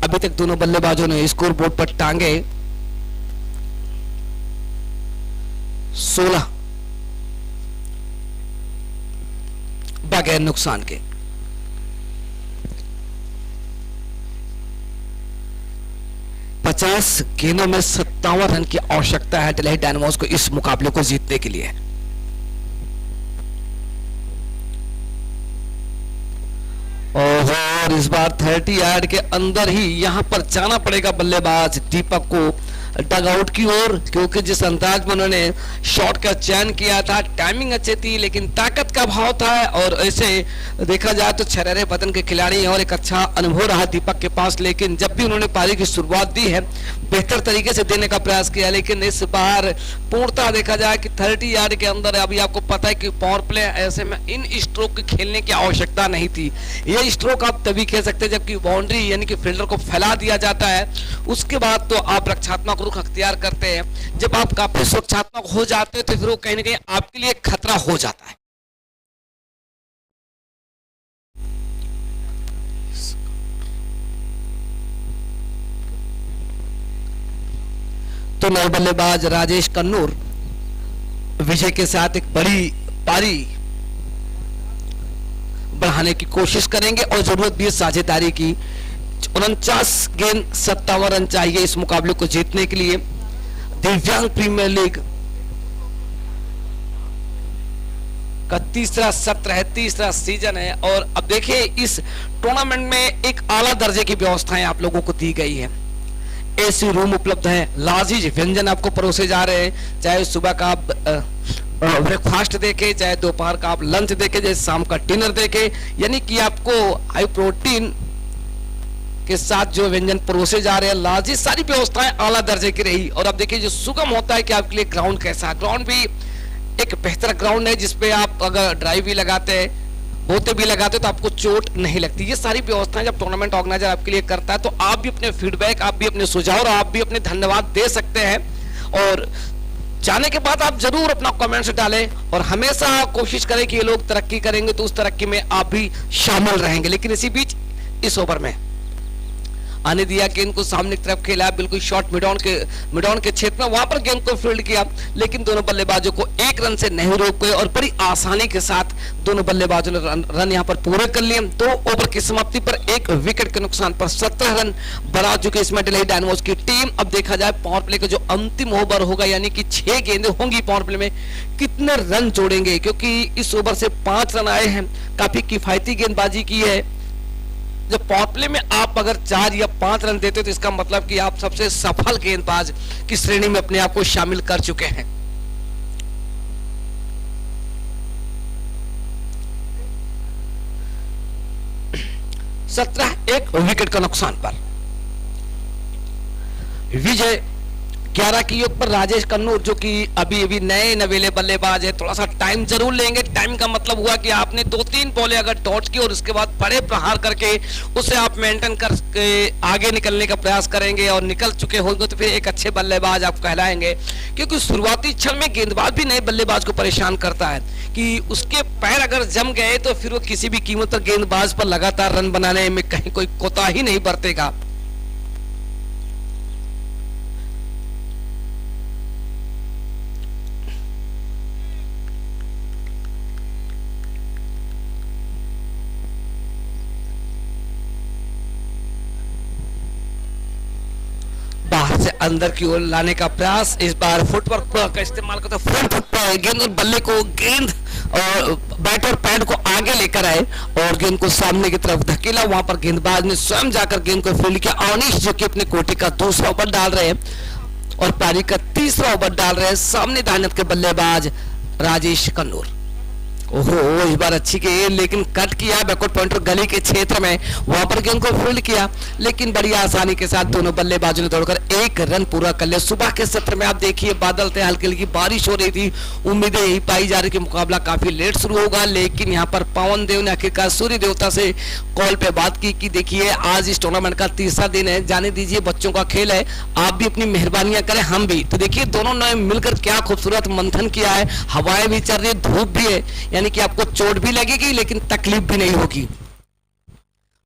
अभी तक दोनों बल्लेबाजों ने स्कोर बोर्ड पर टांगे 16 बगैर नुकसान के। पचास गेंदों में 57 रन की आवश्यकता है दिल्ली डायनामोस को इस मुकाबले को जीतने के लिए। और इस बार 30 यार्ड के अंदर ही यहां पर जाना पड़ेगा बल्लेबाज दीपक को डगआउट की ओर, क्योंकि जिस अंदाज में उन्होंने शॉट का चयन किया था, टाइमिंग अच्छी थी लेकिन ताकत का भाव था। और ऐसे देखा जाए तो छरेरे बदन के खिलाड़ी हैं और एक अच्छा अनुभव रहा दीपक के पास, लेकिन जब भी उन्होंने पारी की शुरुआत दी है बेहतर तरीके से देने का प्रयास किया। लेकिन इस बार पूर्णतः देखा जाए कि 30 यार्ड के अंदर, अभी आपको पता है कि पावर प्ले, ऐसे में इन स्ट्रोक खेलने की आवश्यकता नहीं थी। ये स्ट्रोक आप तभी खेल सकते हैं जबकि बाउंड्री यानी कि फील्डर को फैला दिया जाता है, उसके बाद तो आप रक्षात्मक रुख अख्तियार करते हैं। जब आप काफी सुरक्षात्मक हो जाते हैं तो फिर वो कहीं ना कहीं आपके लिए खतरा हो जाता है। तो नए बल्लेबाज राजेश कन्नूर विजय के साथ एक बड़ी पारी बढ़ाने की कोशिश करेंगे और जरूरत भी है साझेदारी की। 49 गेंद 57 रन चाहिए इस मुकाबले को जीतने के लिए। दिव्यांग प्रीमियर लीग का तीसरा सत्र है, तीसरा सीजन है और अब देखिए इस टूर्नामेंट में एक आला दर्जे की व्यवस्थाएं आप लोगों को दी गई है। एसी रूम उपलब्ध है, लाजीज व्यंजन आपको परोसे जा रहे हैं, चाहे सुबह का आप ब्रेकफास्ट देके, चाहे दोपहर का आप लंच देके, चाहे शाम का डिनर देके, यानी कि आपको हाई प्रोटीन के साथ जो व्यंजन परोसे जा रहे हैं, लाजीज सारी व्यवस्थाएं आला दर्जे की रही। और अब देखिए जो सुगम होता है कि आपके लिए ग्राउंड कैसा है, ग्राउंड भी एक बेहतर ग्राउंड है जिसपे आप अगर ड्राइव भी लगाते हैं, बोते भी लगाते तो आपको चोट नहीं लगती। ये सारी व्यवस्थाएं जब टूर्नामेंट ऑर्गेनाइजर आपके लिए करता है तो आप भी अपने फीडबैक, आप भी अपने सुझाव और आप भी अपने धन्यवाद दे सकते हैं। और जाने के बाद आप जरूर अपना कमेंट्स डालें और हमेशा कोशिश करें कि ये लोग तरक्की करेंगे तो उस तरक्की में आप भी शामिल रहेंगे। लेकिन इसी बीच इस ओवर में आने दिया, गेंद को सामने की तरफ खेला, बिल्कुल शॉर्ट मिडॉन के क्षेत्र में, वहां पर गेंद को फील्ड किया, लेकिन दोनों बल्लेबाजों को एक रन से नहीं रोक पाए और बड़ी आसानी के साथ दोनों बल्लेबाजों ने रन यहां पर पूरे कर लिए। 2 ओवर की समाप्ति पर 1 विकेट के नुकसान पर 17 रन बना चुके इसमें दिल्ली डायनामोस की टीम। अब देखा जाए पावर प्ले का जो अंतिम ओवर होगा, यानी कि 6 गेंदें होंगी पावर प्ले में, कितने रन जोड़ेंगे, क्योंकि इस ओवर से 5 रन आए हैं, काफी किफायती गेंदबाजी की है। जब पावर प्ले में आप अगर 4 या 5 रन देते हो तो इसका मतलब कि आप सबसे सफल गेंदबाज की श्रेणी में अपने आप को शामिल कर चुके हैं। एक विकेट का नुकसान पर विजय 11 की योग पर राजेश कन्नूर, जो कि अभी नए नवेले बल्लेबाज है, थोड़ा सा टाइम जरूर लेंगे। टाइम का मतलब हुआ कि आपने 2-3 बॉलें अगर डॉट की और उसके बाद बड़े प्रहार करके उसे आप मेंटेन करके आगे निकलने का प्रयास करेंगे और निकल चुके होंगे तो फिर एक अच्छे बल्लेबाज आप कहलाएंगे। क्योंकि शुरुआती क्षण में गेंदबाज भी नए बल्लेबाज को परेशान करता है कि उसके पैर अगर जम गए तो फिर वो किसी भी कीमत पर गेंदबाज पर लगातार रन बनाने में कहीं कोई कोताही नहीं बरतेगा। बाहर से अंदर की ओर लाने का प्रयास, इस बार फुटवर्क का इस्तेमाल करते फ्रंट फुट पर गेंद और बल्ले को, गेंद और बैट और पैड को आगे लेकर आए और गेंद को सामने की तरफ धकेला। वहां पर गेंदबाज ने स्वयं जाकर गेंद को फील्ड किया। अवनीश जो कि अपने कोटि का दूसरा ओवर डाल रहे हैं और पारी का तीसरा ओवर डाल रहे हैं, सामने दाहिने के बल्लेबाज राजेश कन्नूर। ओहो, इस बार अच्छी गेंद, लेकिन कट किया बैकवर्ड पॉइंटर गली के क्षेत्र में, वहां पर गेंद को फील्ड किया, लेकिन बड़ी आसानी के साथ दोनों बल्लेबाजों ने दौड़कर 1 रन पूरा कर लिया। सुबह के सत्र में आप देखिए बादल थे, हल्की हल्की बारिश हो रही थी, उम्मीदें यही पाई जा रही कि मुकाबला काफी लेट शुरू होगा, लेकिन यहाँ पर पवन देव ने आखिरकार सूर्य देवता से कॉल पे बात की कि देखिए आज इस टूर्नामेंट का तीसरा दिन है, जाने दीजिए, बच्चों का खेल है, आप भी अपनी मेहरबानियां करें, हम भी। तो देखिए दोनों ने मिलकर क्या खूबसूरत मंथन किया है, हवाएं भी चल रही है, धूप भी है, यानी कि आपको चोट भी लगेगी लेकिन तकलीफ भी नहीं होगी।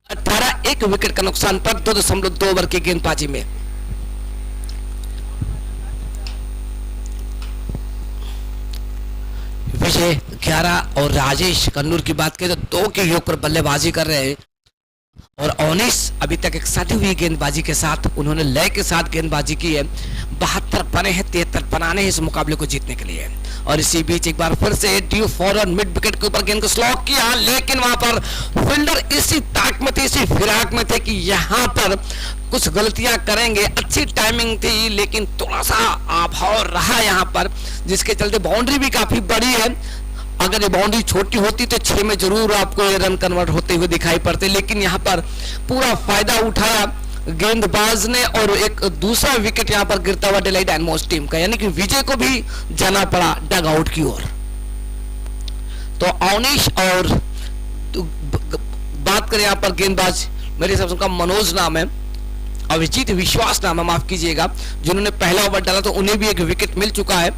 18 1 विकेट का नुकसान पर 2.2 ओवर की गेंदबाजी में विजय 11 और राजेश कन्नूर की बात करें तो 2 के योग पर बल्लेबाजी कर रहे हैं और अवनीश अभी तक एक सटी हुई गेंदबाजी के साथ, उन्होंने लय के साथ गेंदबाजी की है। 72 बने हैं, 73 बनाने हैं इस मुकाबले को जीतने के लिए। और इसी बीच एक बार फिर से ड्यू फॉरवर्ड मिड विकेट के ऊपर गेंद को स्लॉक किया, लेकिन वहां पर फील्डर इसी ताक में थे, इसी फिराक में थे कि यहां पर कुछ गलतियां करेंगे। अच्छी टाइमिंग थी लेकिन थोड़ा सा अभाव रहा यहां पर, जिसके चलते बाउंड्री भी काफी बड़ी है। अगर ये बाउंड्री छोटी होती तो 6 में जरूर आपको ये रन कन्वर्ट होते हुए दिखाई पड़ते, लेकिन यहाँ पर पूरा फायदा उठाया गेंदबाज ने और एक दूसरा विकेट यहाँ पर गिरता हुआ दिल्ली डायनामोस टीम का, यानी कि विजय को भी जाना पड़ा डग आउट की ओर। तो अवनीश और बात करें यहाँ पर गेंदबाज, मेरे हिसाब से उनका मनोज नाम है, अभिजीत विश्वास नाम है, माफ कीजिएगा, जिन्होंने पहला ओवर डाला तो उन्हें भी एक विकेट मिल चुका है।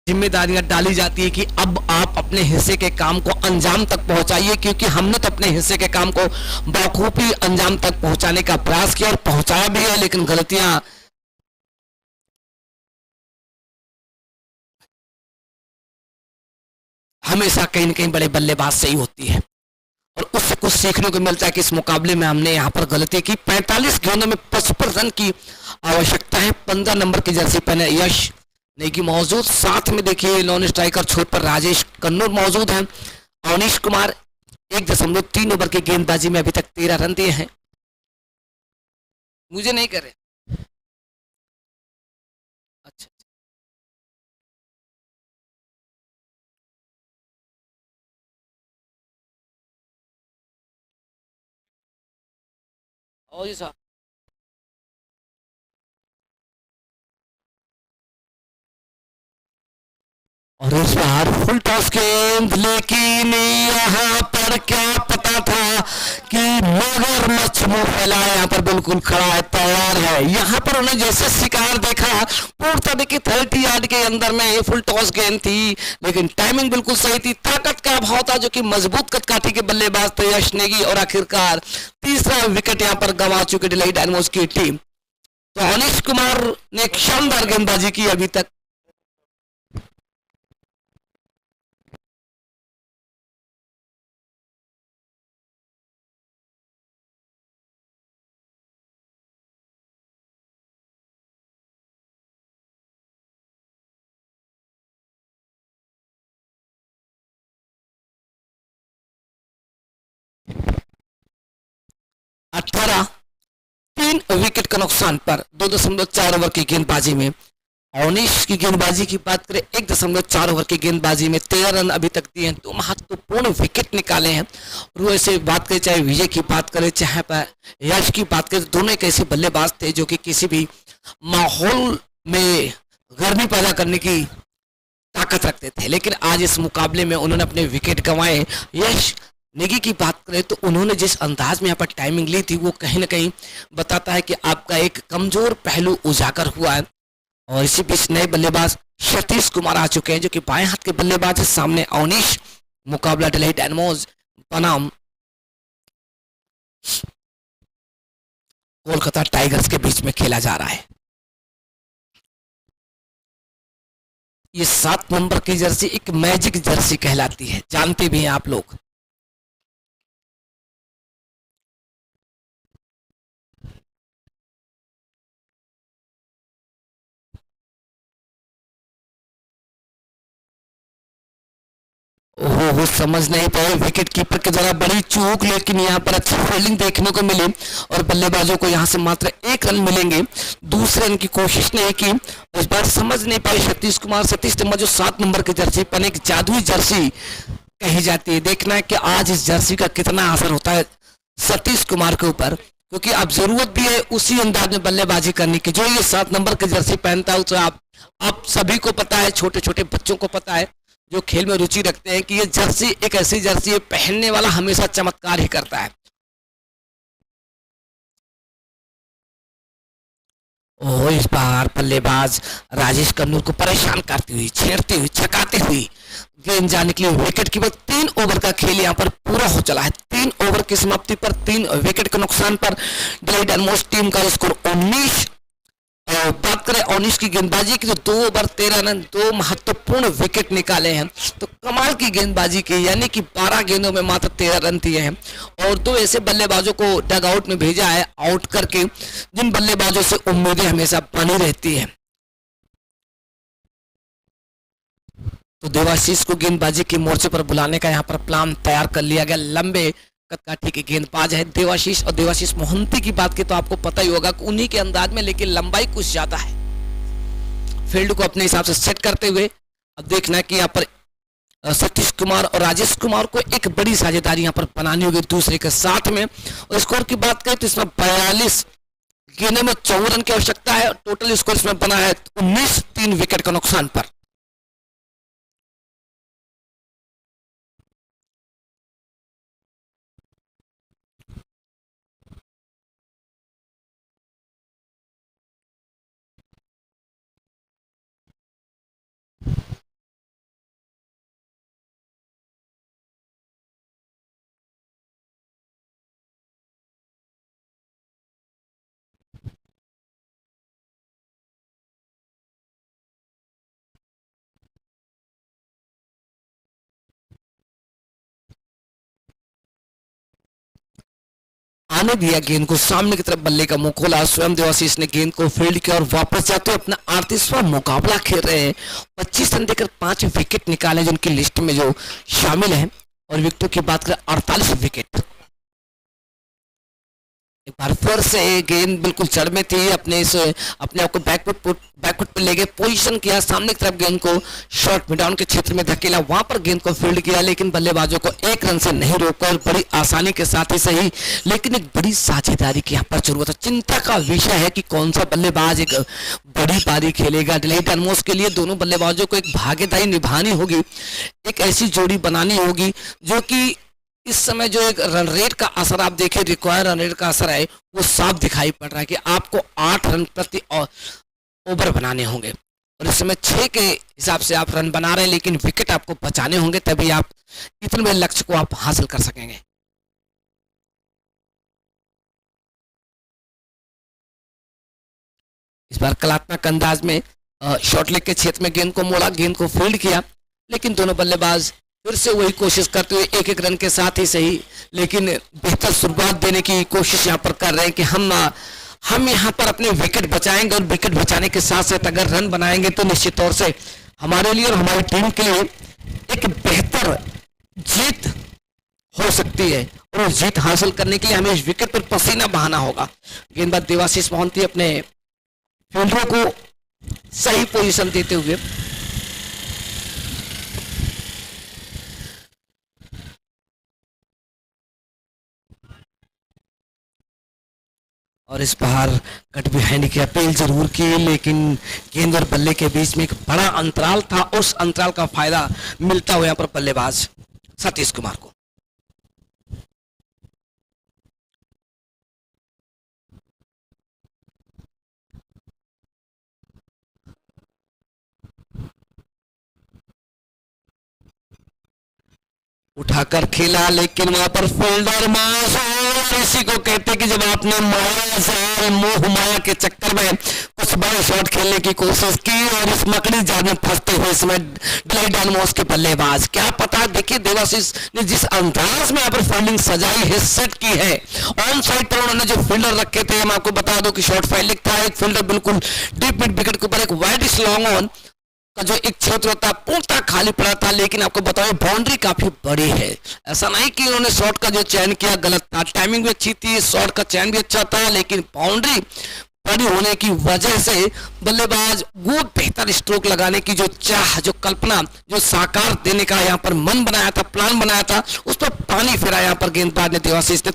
जिम्मेदारियां डाली जाती है कि अब आप अपने हिस्से के काम को अंजाम तक पहुंचाइए, क्योंकि हमने तो अपने हिस्से के काम को बखूबी अंजाम तक पहुंचाने का प्रयास किया और पहुंचाया भी है, लेकिन गलतियां हमेशा कहीं ना कहीं बड़े बल्लेबाज से ही होती है और उससे कुछ सीखने को मिलता है कि इस मुकाबले में हमने यहाँ पर गलती की। 45 गेंदों में 55 रन की आवश्यकता है। 15 नंबर की जर्सी पहने यश नेगी मौजूद, साथ में देखिए नॉन स्ट्राइकर छोर पर राजेश कन्नूर मौजूद हैं। अवनीश कुमार 1.3 ओवर की गेंदबाजी में अभी तक 13 रन दिए हैं। मुझे नहीं करे। अच्छा, और जी साहब। और इस बार फुल टॉस गेंद, लेकिन यहाँ पर क्या पता था कि मगरमच्छ मुंह फैलाए यहाँ पर बिल्कुल खड़ा है, तैयार है। यहाँ पर उन्हें जैसे शिकार देखा, पूर्णतः देखिए 30 यार्ड के अंदर में ये फुल टॉस गेंद थी, लेकिन टाइमिंग बिल्कुल सही थी। ताकत का अभाव था, जो कि मजबूत कदकाठी के बल्लेबाज थे यश नेगी, और आखिरकार तीसरा विकेट यहाँ पर गंवा चुके दिल्ली डायनामोस की टीम। तो अनिश कुमार ने एक शानदार गेंदबाजी की अभी तक। 18 3 विकेट का नुकसान पर 2.4 ओवर की गेंदबाजी में अवनीश की गेंदबाजी की बात करें, 1.4 ओवर की गेंदबाजी में 13 रन अभी तक दिए हैं। 2 महत्वपूर्ण विकेट निकाले हैं। और वैसे बात करें, चाहे विजय की बात करें चाहे यश की बात करें, दोनों एक ऐसे बल्लेबाज थे जो कि किसी भी माहौल में गर्मी पैदा करने की ताकत रखते थे, लेकिन आज इस मुकाबले में उन्होंने अपने विकेट गंवाए। यश नेगी की बात करें तो उन्होंने जिस अंदाज में यहाँ पर टाइमिंग ली थी, वो कहीं ना कहीं बताता है कि आपका एक कमजोर पहलू उजागर हुआ है। और इसी बीच नए बल्लेबाज सतीश कुमार आ चुके हैं, जो कि बाएं हाथ के बल्लेबाज है। सामने अवनीश, मुकाबला दिल्ली डायनामोस बनाम कोलकाता टाइगर्स के बीच में खेला जा रहा है। ये 7 नंबर की जर्सी एक मैजिक जर्सी कहलाती है, जानते भी हैं आप लोग। वो समझ नहीं पाए विकेट कीपर के द्वारा बड़ी चूक, लेकिन यहाँ पर अच्छी फील्डिंग देखने को मिली और बल्लेबाजों को यहाँ से मात्र 1 रन मिलेंगे। दूसरे रन की कोशिश नहीं की, इस बार समझ नहीं पाए सतीश कुमार। सतीश कुमार जो 7 नंबर की जर्सी पहने, एक जादुई जर्सी कही जाती है। देखना है कि आज इस जर्सी का कितना असर होता है सतीश कुमार के ऊपर, क्योंकि अब जरूरत भी है उसी अंदाज में बल्लेबाजी करने की जो ये 7 नंबर की जर्सी पहनता है। उसे आप सभी को पता है, छोटे छोटे बच्चों को पता है जो खेल में रुचि रखते हैं, कि ये जर्सी एक ऐसी जर्सी है, पहनने वाला हमेशा चमत्कार ही करता है। ओ इस बार बल्लेबाज राजेश कन्नूर को परेशान करती हुई, छेड़ती हुई, छकाती हुई गेंद जाने के लिए विकेट की बात। 3 ओवर का खेल यहाँ पर पूरा हो चला है। 3 ओवर की समाप्ति पर 3 विकेट के नुकसान पर दिल्ली डायनामोस टीम का स्कोर 19। बात करें अवनीश की गेंदबाजी की, तो 2 ओवर 13 रन, 2 महत्वपूर्ण विकेट निकाले हैं। तो कमाल की गेंदबाजी की, यानी कि 12 गेंदों में मात्र 13 रन दिए हैं और 2 ऐसे बल्लेबाजों को डग आउट में भेजा है, आउट करके, जिन बल्लेबाजों से उम्मीदें हमेशा बनी रहती है। तो देवाशीष को गेंदबाजी के मोर्चे पर बुलाने का यहाँ पर प्लान तैयार कर लिया गया। लंबे कदकाठी के गेंदबाज है देवाशीष, और देवाशीष मोहंती की बात की तो आपको पता ही होगा कि उन्हीं के अंदाज में, लेकिन लंबाई कुछ ज्यादा है। फील्ड को अपने हिसाब से सेट करते हुए अब देखना है कि यहाँ पर सतीश कुमार और राजेश कुमार को एक बड़ी साझेदारी यहाँ पर बनानी होगी दूसरे के साथ में। और स्कोर की बात करें तो इसमें 42 गेंदों में 54 रन की आवश्यकता है। टोटल स्कोर इसमें बना है 19, 3 विकेट का नुकसान पर। आने दिया गेंद को, सामने की तरफ बल्ले का मुंह खोला, स्वयं देवाशीष ने गेंद को फील्ड किया और वापस जाते हुए अपना 38वां मुकाबला खेल रहे हैं। 25 रन देकर 5 विकेट निकाले जिनकी लिस्ट में जो शामिल है, और विकेटों की बात करें 48 विकेट। एक बार फिर से गेंद बिल्कुल चढ़ में थी, अपने आप को बैकफुट पे ले गए, पोजीशन किया, सामने की तरफ गेंद को शॉर्ट मिड डाउन के क्षेत्र में धकेला, वहां पर गेंद को फील्ड किया, लेकिन बल्लेबाजों को एक रन से नहीं रोककर बड़ी आसानी के साथ ही सही, लेकिन एक बड़ी साझेदारी की यहाँ पर जरूरत है। चिंता का विषय है कि कौन सा बल्लेबाज एक बड़ी पारी खेलेगा। डिलाइट एनमोस के लिए दोनों बल्लेबाजों को एक भागीदारी निभानी होगी, एक ऐसी जोड़ी बनानी होगी जो कि इस समय जो एक रन रेट का असर आप देखें, रिक्वायर रन रेट का असर है वो साफ दिखाई पड़ रहा है कि आपको 8 रन प्रति ओवर बनाने होंगे, और इस समय 6 के हिसाब से आप रन बना रहे हैं, लेकिन विकेट आपको बचाने होंगे, तभी आप इतने बड़े लक्ष्य को आप हासिल कर सकेंगे। इस बार कलात्मक अंदाज में शॉर्ट लेग के क्षेत्र में गेंद को मोड़ा, गेंद को फील्ड किया, लेकिन दोनों बल्लेबाज फिर से वही कोशिश करते हुए एक रन के साथ ही सही, लेकिन बेहतर शुरुआत देने की कोशिश यहाँ पर कर रहे हैं कि हम यहाँ पर अपने विकेट बचाएंगे, और विकेट बचाने के साथ साथ अगर रन बनाएंगे तो निश्चित तौर से हमारे लिए और हमारी टीम के लिए एक बेहतर जीत हो सकती है, और उस जीत हासिल करने के लिए हमें इस विकेट पर पसीना बहाना होगा। गेंदबाज देवाशीष मोहंती अपने फील्डरों को सही पोजीशन देते हुए और इस बार कट बिहाइंड की अपील जरूर की, लेकिन गेंद और बल्ले के बीच में एक बड़ा अंतराल था, उस अंतराल का फायदा मिलता हुआ यहाँ पर बल्लेबाज सतीश कुमार को। उठाकर खेला, लेकिन वहां पर फील्डर मास, इसी को कहते हैं कि जब आपने माया से मोह माया के चक्कर में कुछ बड़े शॉट खेलने की कोशिश की और इस मकड़ी जाल में फंसते हुए इसमें डिलाइट एनमोस के बल्लेबाज, क्या पता, देखिए देवाशीष ने जिस अंदाज में यहाँ पर फील्डिंग सजाई है, सेट की है, ऑन साइड पर उन्होंने जो फील्डर रखे थे, मैं आपको बता दूं कि शॉर्ट फील्डिंग था, एक फील्डर बिल्कुल डीप मिड विकेट के ऊपर, एक वाइड लॉन्ग ऑन का जो एक क्षेत्र होता है पूर्णतः खाली पड़ा था, लेकिन आपको बताओ बाउंड्री काफी बड़ी है। ऐसा नहीं कि उन्होंने शॉट का जो चयन किया गलत था, टाइमिंग भी अच्छी थी, शॉट का चयन भी अच्छा था, लेकिन बाउंड्री बड़ी होने की वजह से बल्लेबाज वो बेहतर स्ट्रोक लगाने की जो चाह, जो कल्पना, जो साकार देने का यहाँ पर मन बनाया था, प्लान बनाया था, उस पर पानी फिरा यहाँ पर गेंदबाज ने। देवाशीष ने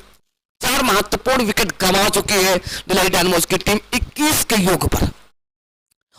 4 महत्वपूर्ण विकेट गंवा चुकी है डिलाइट एनमोस की टीम 21 के योग पर,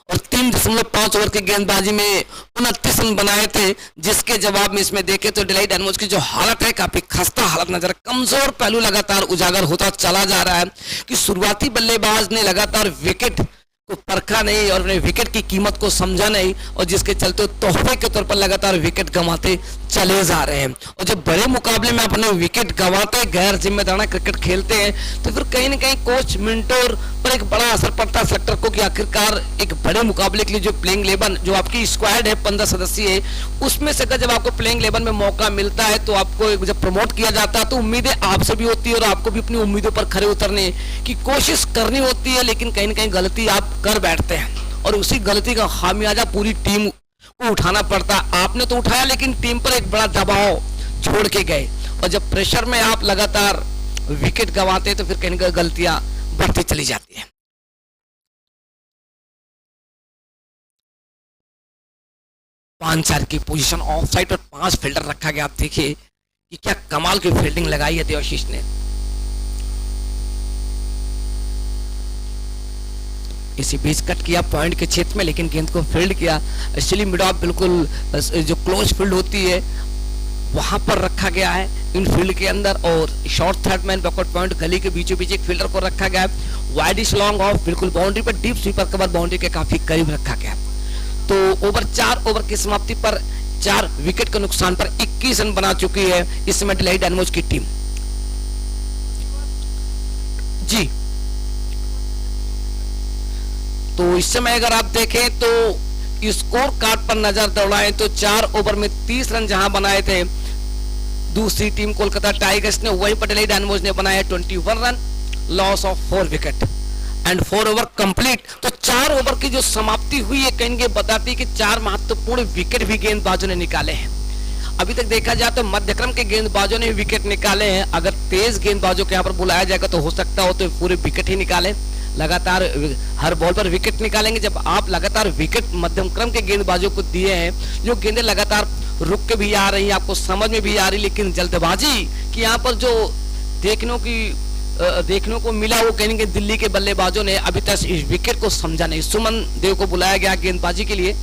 और 3.5 ओवर की गेंदबाजी में 29 रन बनाए थे, जिसके जवाब में इसमें देखें तो डिलाइट एनमोस की जो हालत है काफी खस्ता हालत नजर, कमजोर पहलू लगातार उजागर होता चला जा रहा है कि शुरुआती बल्लेबाज ने लगातार विकेट को परखा नहीं और अपने विकेट की कीमत को समझा नहीं, और जिसके चलते तोहफे के तौर पर लगातार विकेट गंवाते चले जा रहे हैं। और जब बड़े मुकाबले में अपने विकेट गंवाते गैर जिम्मेदाराना क्रिकेट खेलते हैं तो फिर कहीं ना कहीं कोच मिंटोर पर एक बड़ा असर पड़ता है सेक्टर को, कि आखिरकार एक बड़े मुकाबले के लिए जो प्लेइंग 11 जो आपकी स्क्वाड है 15 सदस्यीय है, उसमें से जब आपको प्लेइंग 11 में मौका मिलता है तो आपको जब प्रमोट किया जाता है तो उम्मीदें आपसे भी होती है और आपको भी अपनी उम्मीदों पर खरे उतरने की कोशिश करनी होती है, लेकिन कहीं ना कहीं गलती आप कर बैठते हैं और उसी गलती का खामियाजा पूरी टीम को उठाना पड़ता है। आपने तो उठाया, लेकिन टीम पर एक बड़ा दबाव छोड़ के गए, और जब प्रेशर में आप लगातार विकेट गंवाते तो फिर कहीं ना कहीं गलतियां बढ़ती चली जाती है। पांच 4 की पोजीशन ऑफ साइड पर 5 फील्डर रखा गया। आप देखिए कि क्या कमाल की फील्डिंग लगाई है देवाशीष ने। इसी बीच कट किया पॉइंट के क्षेत्र में, लेकिन गेंद को फील्ड किया। एक्चुअली मिड ऑफ बिल्कुल जो क्लोज फील्ड होती है वहां पर रखा गया है इन फील्ड के अंदर, और short third man backward point गली के बीचों बीच एक फील्डर को रखा गया है। वाइडिश लॉन्ग ऑफ बिल्कुल बाउंड्री पर डीप स्वीपर कवर बाउंड्री के काफी करीब रखा गया। तो 4 ओवर की समाप्ति पर 4 विकेट के नुकसान पर 21 रन बना चुकी है इस समय डिलाइट एनमोस की टीम। जी, तो इस समय अगर आप देखें तो स्कोर कार्ड पर नजर दौड़ाएं तो 4 ओवर में 30 रन जहां बनाए थे दूसरी टीम कोलकाता टाइगर्स ने वही पटेल डायनामोज ने बनाया 21 run, loss of 4 wicket and 4 over complete. तो 4 ओवर की जो समाप्ति हुई है कहेंगे बताती कि 4 महत्वपूर्ण विकेट भी गेंदबाजों ने निकाले हैं। अभी तक देखा जाए तो मध्यक्रम के गेंदबाजों ने विकेट निकाले हैं। अगर तेज गेंदबाजों को यहाँ पर बुलाया जाएगा तो हो सकता हो तो पूरे विकेट ही निकाले। लगातार हर बॉल पर विकेट निकालेंगे। जब आप लगातार विकेट मध्यम क्रम के गेंदबाजों को दिए हैं, जो गेंदें लगातार रुक के भी आ रही है, आपको समझ में भी आ रही, लेकिन जल्दबाजी कि यहाँ पर जो देखने को मिला वो कहेंगे दिल्ली के बल्लेबाजों ने अभी तक इस विकेट को समझा नहीं। सुमन देव को बुलाया गया गेंदबाजी के लिए।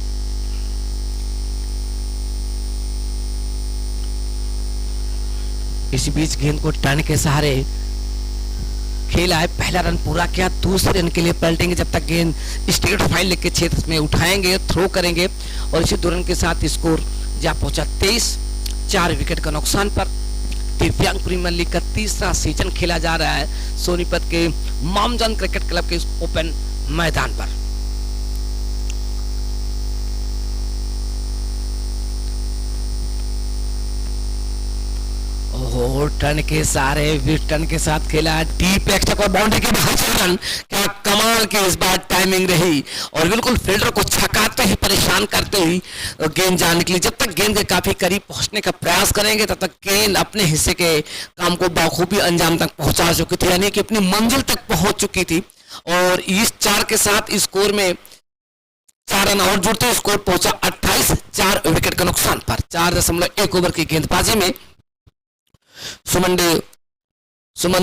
इसी बीच गेंद को टर्न के सहारे खेला है, पहला रन पूरा किया, दूसरे रन के लिए पलटेंगे जब तक गेंद स्ट्रेट फाइल के क्षेत्र में उठाएंगे, थ्रो करेंगे और इसी 2 रन के साथ स्कोर जा पहुंचा 23, 4 विकेट का नुकसान पर। दिव्यांग प्रीमियर लीग का तीसरा सीजन खेला जा रहा है सोनीपत के मामजन क्रिकेट क्लब के ओपन मैदान पर। ओहो, टर्न के सारे टर्न के साथ खेला, डीप एक्स्ट्रा पर बाउंड्री के बाहर रन। क्या कमाल की इस बार टाइमिंग रही और बिल्कुल फील्डर को छकाते ही परेशान करते हुई गेंद जाने के लिए। जब तक गेंद के काफी करीब पहुंचने का प्रयास करेंगे तब तक गेंद अपने हिस्से के काम को बखूबी अंजाम तक पहुंचा चुकी थी, यानी कि अपनी मंजिल तक पहुंच चुकी थी। और इस 4 के साथ स्कोर में 4 रन और जुड़ते स्कोर पहुंचा 28, 4 विकेट का नुकसान पर। 4.1 ओवर की गेंदबाजी में सुमन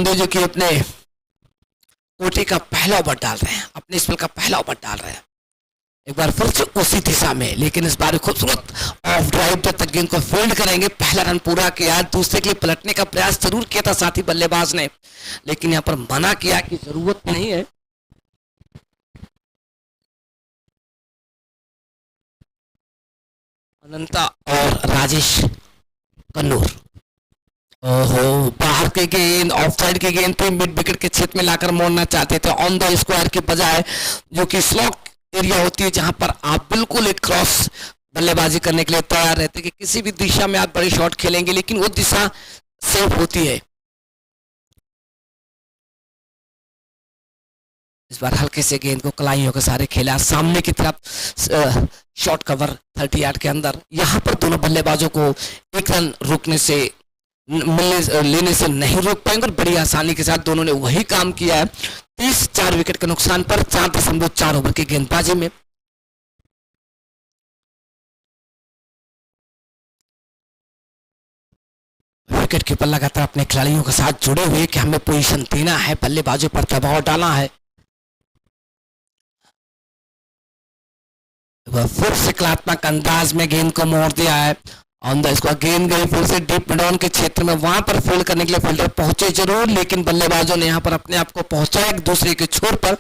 देव जो कि अपने कोटे का पहला ओवर डाल रहे हैं, अपने स्पेल का पहला ओवर डाल रहे हैं एक बार फिर से उसी दिशा में, लेकिन इस बार खूबसूरत ऑफ ड्राइव जब तक गेंद को फील्ड करेंगे। पहला रन पूरा किया, दूसरे के लिए पलटने का प्रयास जरूर किया था साथी बल्लेबाज ने, लेकिन यहाँ पर मना किया कि जरूरत नहीं है। अनंता और राजेश कन्नूर, ओहो, बाहर के गेंद, ऑफ साइड के गेंद पे मिड विकेट के क्षेत्र में लाकर मोड़ना चाहते थे ऑन द स्क्वायर के बजाय, जो कि स्लॉक एरिया होती है जहां पर आप बिल्कुल एक क्रॉस बल्लेबाजी करने के लिए तैयार रहते कि किसी भी दिशा में आप बड़े शॉट खेलेंगे लेकिन वो दिशा सेफ होती है। इस बार हल्के से गेंद को कलाइयों के सारे खेला सामने की तरफ, शॉट कवर 30 यार्ड के अंदर। यहाँ पर दोनों बल्लेबाजों को एक रन रुकने से लेने से नहीं रोक पाएंगे और बड़ी आसानी के साथ दोनों ने वही काम किया है। 30, 4 विकेट के नुकसान पर 4.4 ओवर की गेंदबाजी में। विकेट कीपर लगातार अपने खिलाड़ियों के साथ जुड़े हुए कि हमें पोजीशन देना है, बल्लेबाजों पर दबाव डालना है। वह फिर से कलात्मक अंदाज में गेंद को मोड़ दिया है ऑन द स्क्वायर। गेंद गई फिर से डीप मिडॉन के क्षेत्र में, वहां पर फील्ड करने के लिए फील्डर पहुंचे जरूर, लेकिन बल्लेबाजों ने यहां पर अपने आप को पहुंचाया एक दूसरे के छोर पर।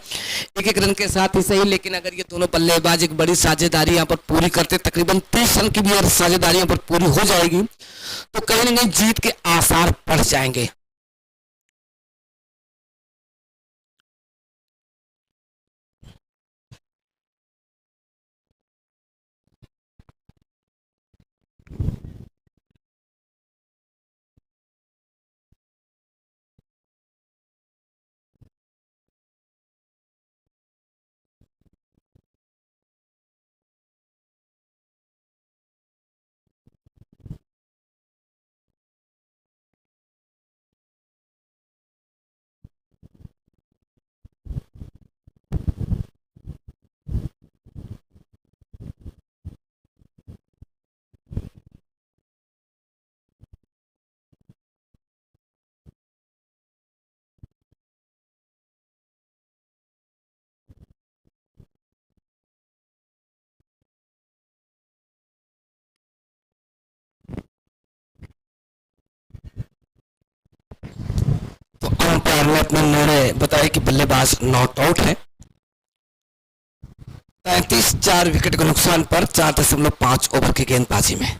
एक रन के साथ ही सही, लेकिन अगर ये दोनों बल्लेबाज एक बड़ी साझेदारी यहां पर पूरी करते, तकरीबन 30 रन की भी अगर साझेदारी यहां पर पूरी हो जाएगी तो कहीं ना कहीं जीत के आसार बढ़ जाएंगे। तो अंपायर ने अपना निर्णय बताया कि बल्लेबाज नॉट आउट है। 35, 4 विकेट के नुकसान पर 4.5 ओवर की गेंदबाजी में।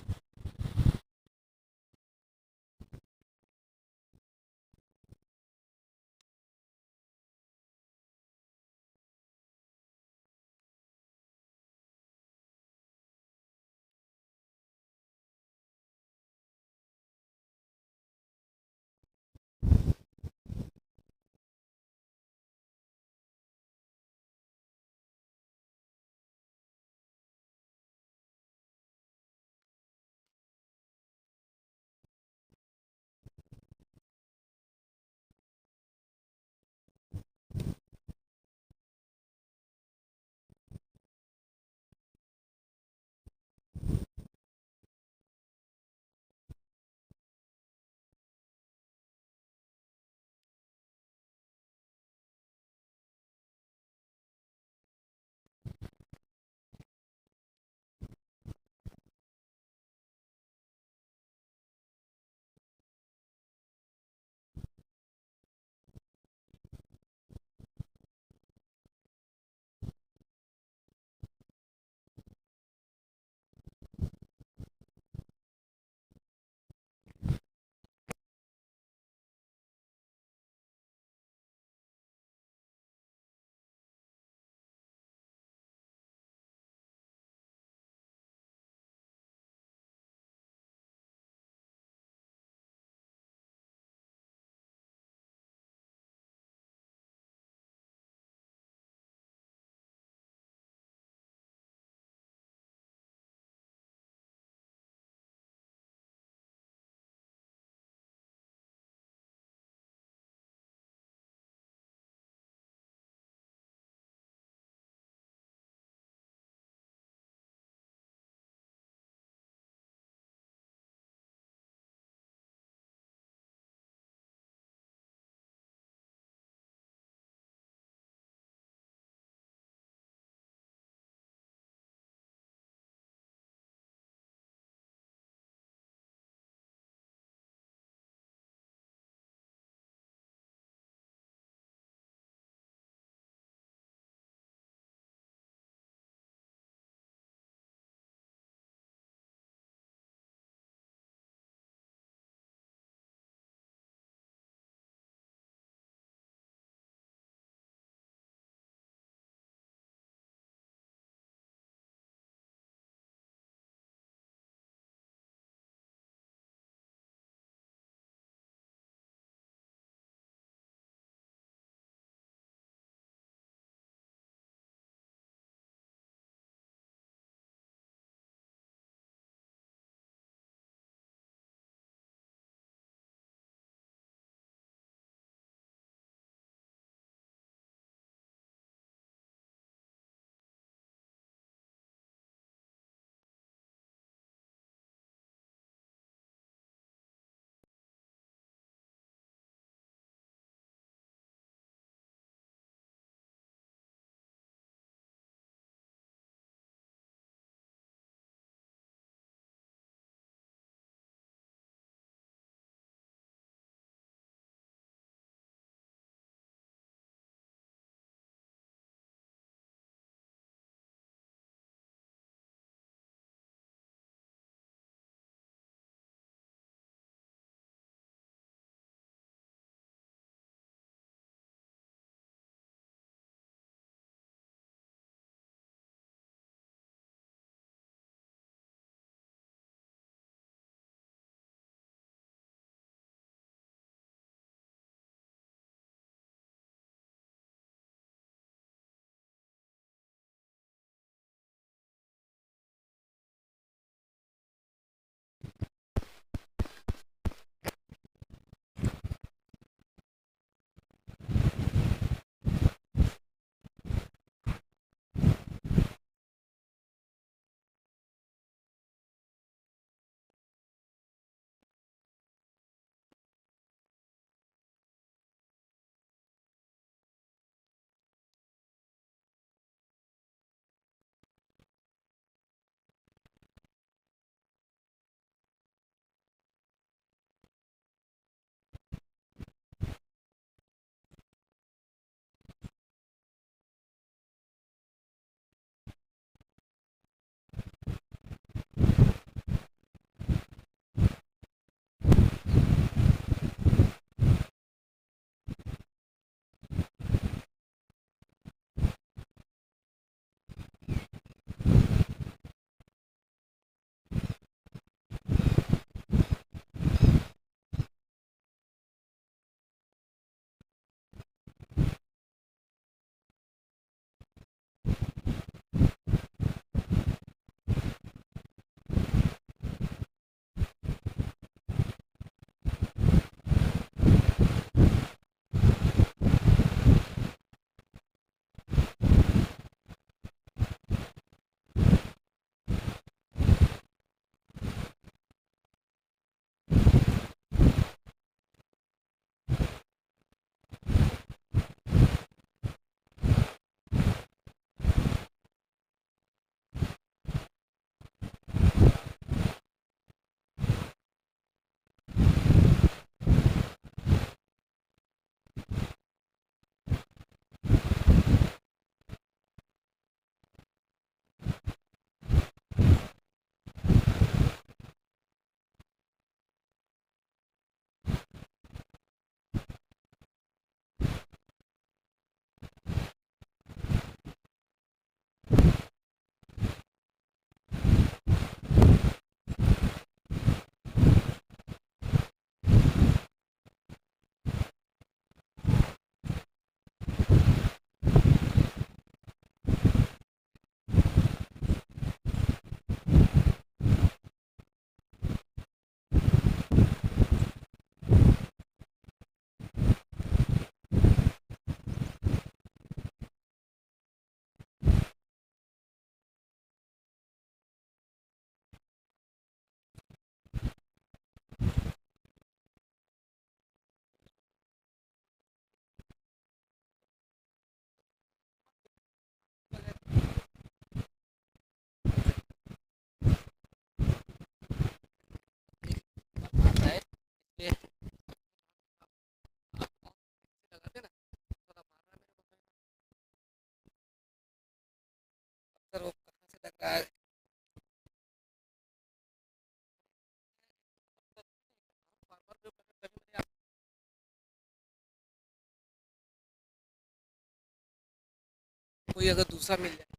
कोई अगर दूसरा मिल जाए।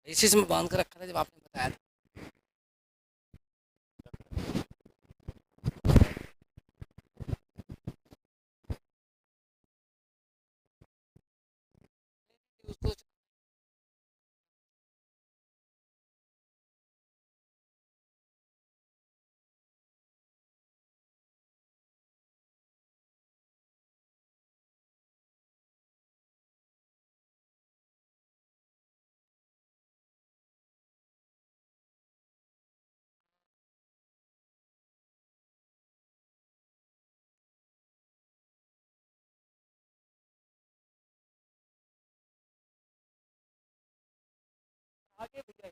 इसी से मैं बांध कर रखा था जब आपने बताया था। उसको आगे भैया।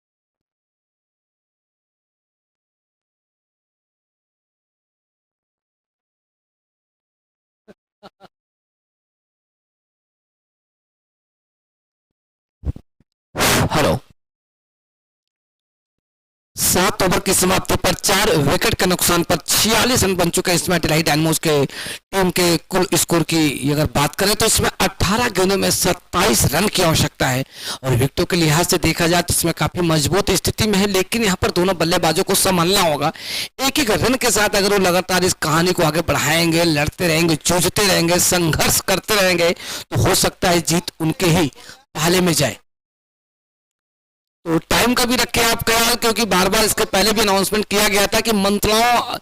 हेलो। 7 ओवर की समाप्ति पर 4 विकेट के नुकसान पर 46 रन बन चुके हैं इसमें दिल्ली डायनामोस के टीम के कुल स्कोर की अगर बात करें तो इसमें 18 गेंदों में 27 रन की आवश्यकता है। और विकेटों के लिहाज से देखा जाए तो इसमें काफी मजबूत स्थिति में है, लेकिन यहाँ पर दोनों बल्लेबाजों को संभालना होगा। एक एक रन के साथ अगर वो लगातार इस कहानी को आगे बढ़ाएंगे, लड़ते रहेंगे, जूझते रहेंगे, संघर्ष करते रहेंगे, तो हो सकता है जीत उनके ही पाले में जाए। तो टाइम का भी रखें आप ख्याल, क्योंकि बार बार इसके पहले भी अनाउंसमेंट किया गया था कि मंत्राओं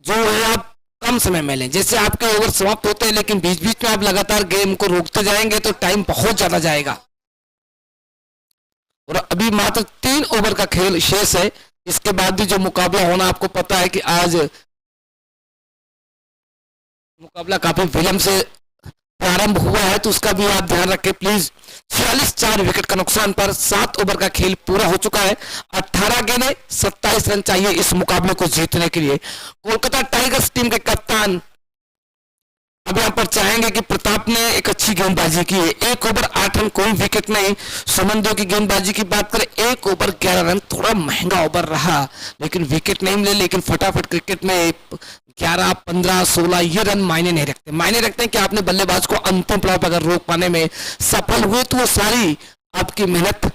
जो है आप कम समय में लें, जैसे आपके ओवर समाप्त होते हैं लेकिन बीच बीच में आप लगातार गेम को रोकते जाएंगे तो टाइम बहुत ज्यादा जाएगा। और अभी मात्र 3 ओवर का खेल शेष है। इसके बाद भी जो मुकाबला होना, आपको पता है कि आज मुकाबला काफी विलंब से प्रारंभ हुआ है, तो उसका भी आप ध्यान रखें प्लीज। 46 4 विकेट का नुकसान पर 7 ओवर का खेल पूरा हो चुका है। 18 गेंदें 27 रन चाहिए इस मुकाबले को जीतने के लिए। कोलकाता टाइगर्स टीम के कप्तान अब यहाँ पर चाहेंगे कि प्रताप ने एक अच्छी गेंदबाजी की है। 1 ओवर 8 रन, कोई विकेट नहीं। सुमन देव की गेंदबाजी की बात करें, 1 ओवर 11 रन, थोड़ा महंगा ओवर रहा, लेकिन विकेट नहीं मिले। लेकिन फटाफट क्रिकेट में 11 15 16 ये रन मायने नहीं रखते। मायने रखते हैं कि आपने बल्लेबाज को अंतिम पड़ाव पर अगर रोक पाने में सफल हुए तो वो सारी आपकी मेहनत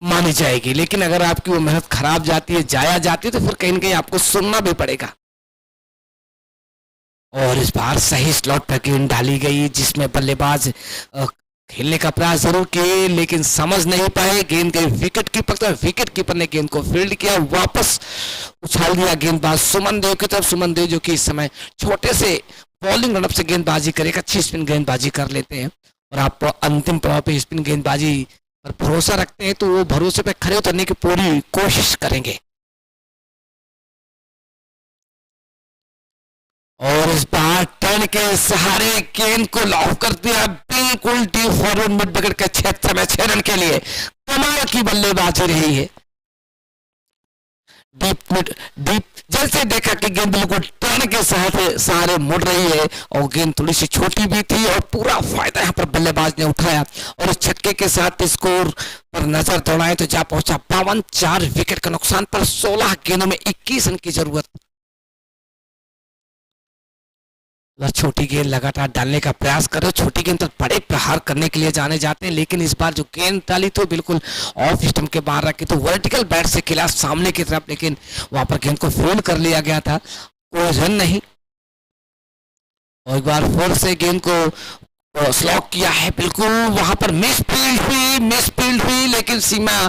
मानी जाएगी। लेकिन अगर आपकी वो मेहनत खराब जाती है, जाया जाती है, तो फिर कहीं ना कहीं आपको सुनना भी पड़ेगा। और इस बार सही स्लॉट पर गेंद डाली गई, जिसमें बल्लेबाज खेलने का प्रयास जरूर किए लेकिन समझ नहीं पाए। गेंद गई विकेट कीपर तक, विकेट कीपर ने गेंद को फील्ड किया, वापस उछाल दिया गेंदबाज सुमन देव की तरफ। सुमन देव जो कि इस समय छोटे से बॉलिंग रनअप से गेंदबाजी करे, अच्छी स्पिन गेंदबाजी कर लेते हैं। और आप अंतिम पड़ाव पे स्पिन गेंदबाजी पर भरोसा रखते हैं तो वो भरोसे पे खड़े उतरने की पूरी कोशिश करेंगे। और इस बार टर्न के सहारे गेंद को लॉक कर दिया बिल्कुल डीप फॉरवर्ड मिड विकेट के क्षेत्र में 6 रन के लिए। कमाल की बल्लेबाजी रही है। डीप मिड डीप जैसे देखा कि गेंद बिल्कुल टर्न के सहारे मुड़ रही है, और गेंद थोड़ी सी छोटी भी थी और पूरा फायदा यहाँ पर बल्लेबाज ने उठाया। और इस छक्के के साथ स्कोर पर नजर दौड़ाएं तो जा पहुंचा 52। 4 विकेट के नुकसान पर 16 गेंदों में 21 रन की जरूरत। वह छोटी गेंद लगातार डालने का प्रयास कर रहे, छोटी गेंद पर बड़े प्रहार करने के लिए जाने जाते हैं, लेकिन इस बार जो गेंद डाली तो बिल्कुल ऑफ स्टंप के बाहर रखी, तो वर्टिकल बैट से खिला सामने की तरफ, लेकिन वहां पर गेंद को फील्ड कर लिया गया था, कोई रन नहीं। और एक बार फिर से गेंद को स्लॉक किया है, बिल्कुल वहां पर मिस फील्ड हुई, लेकिन सीमा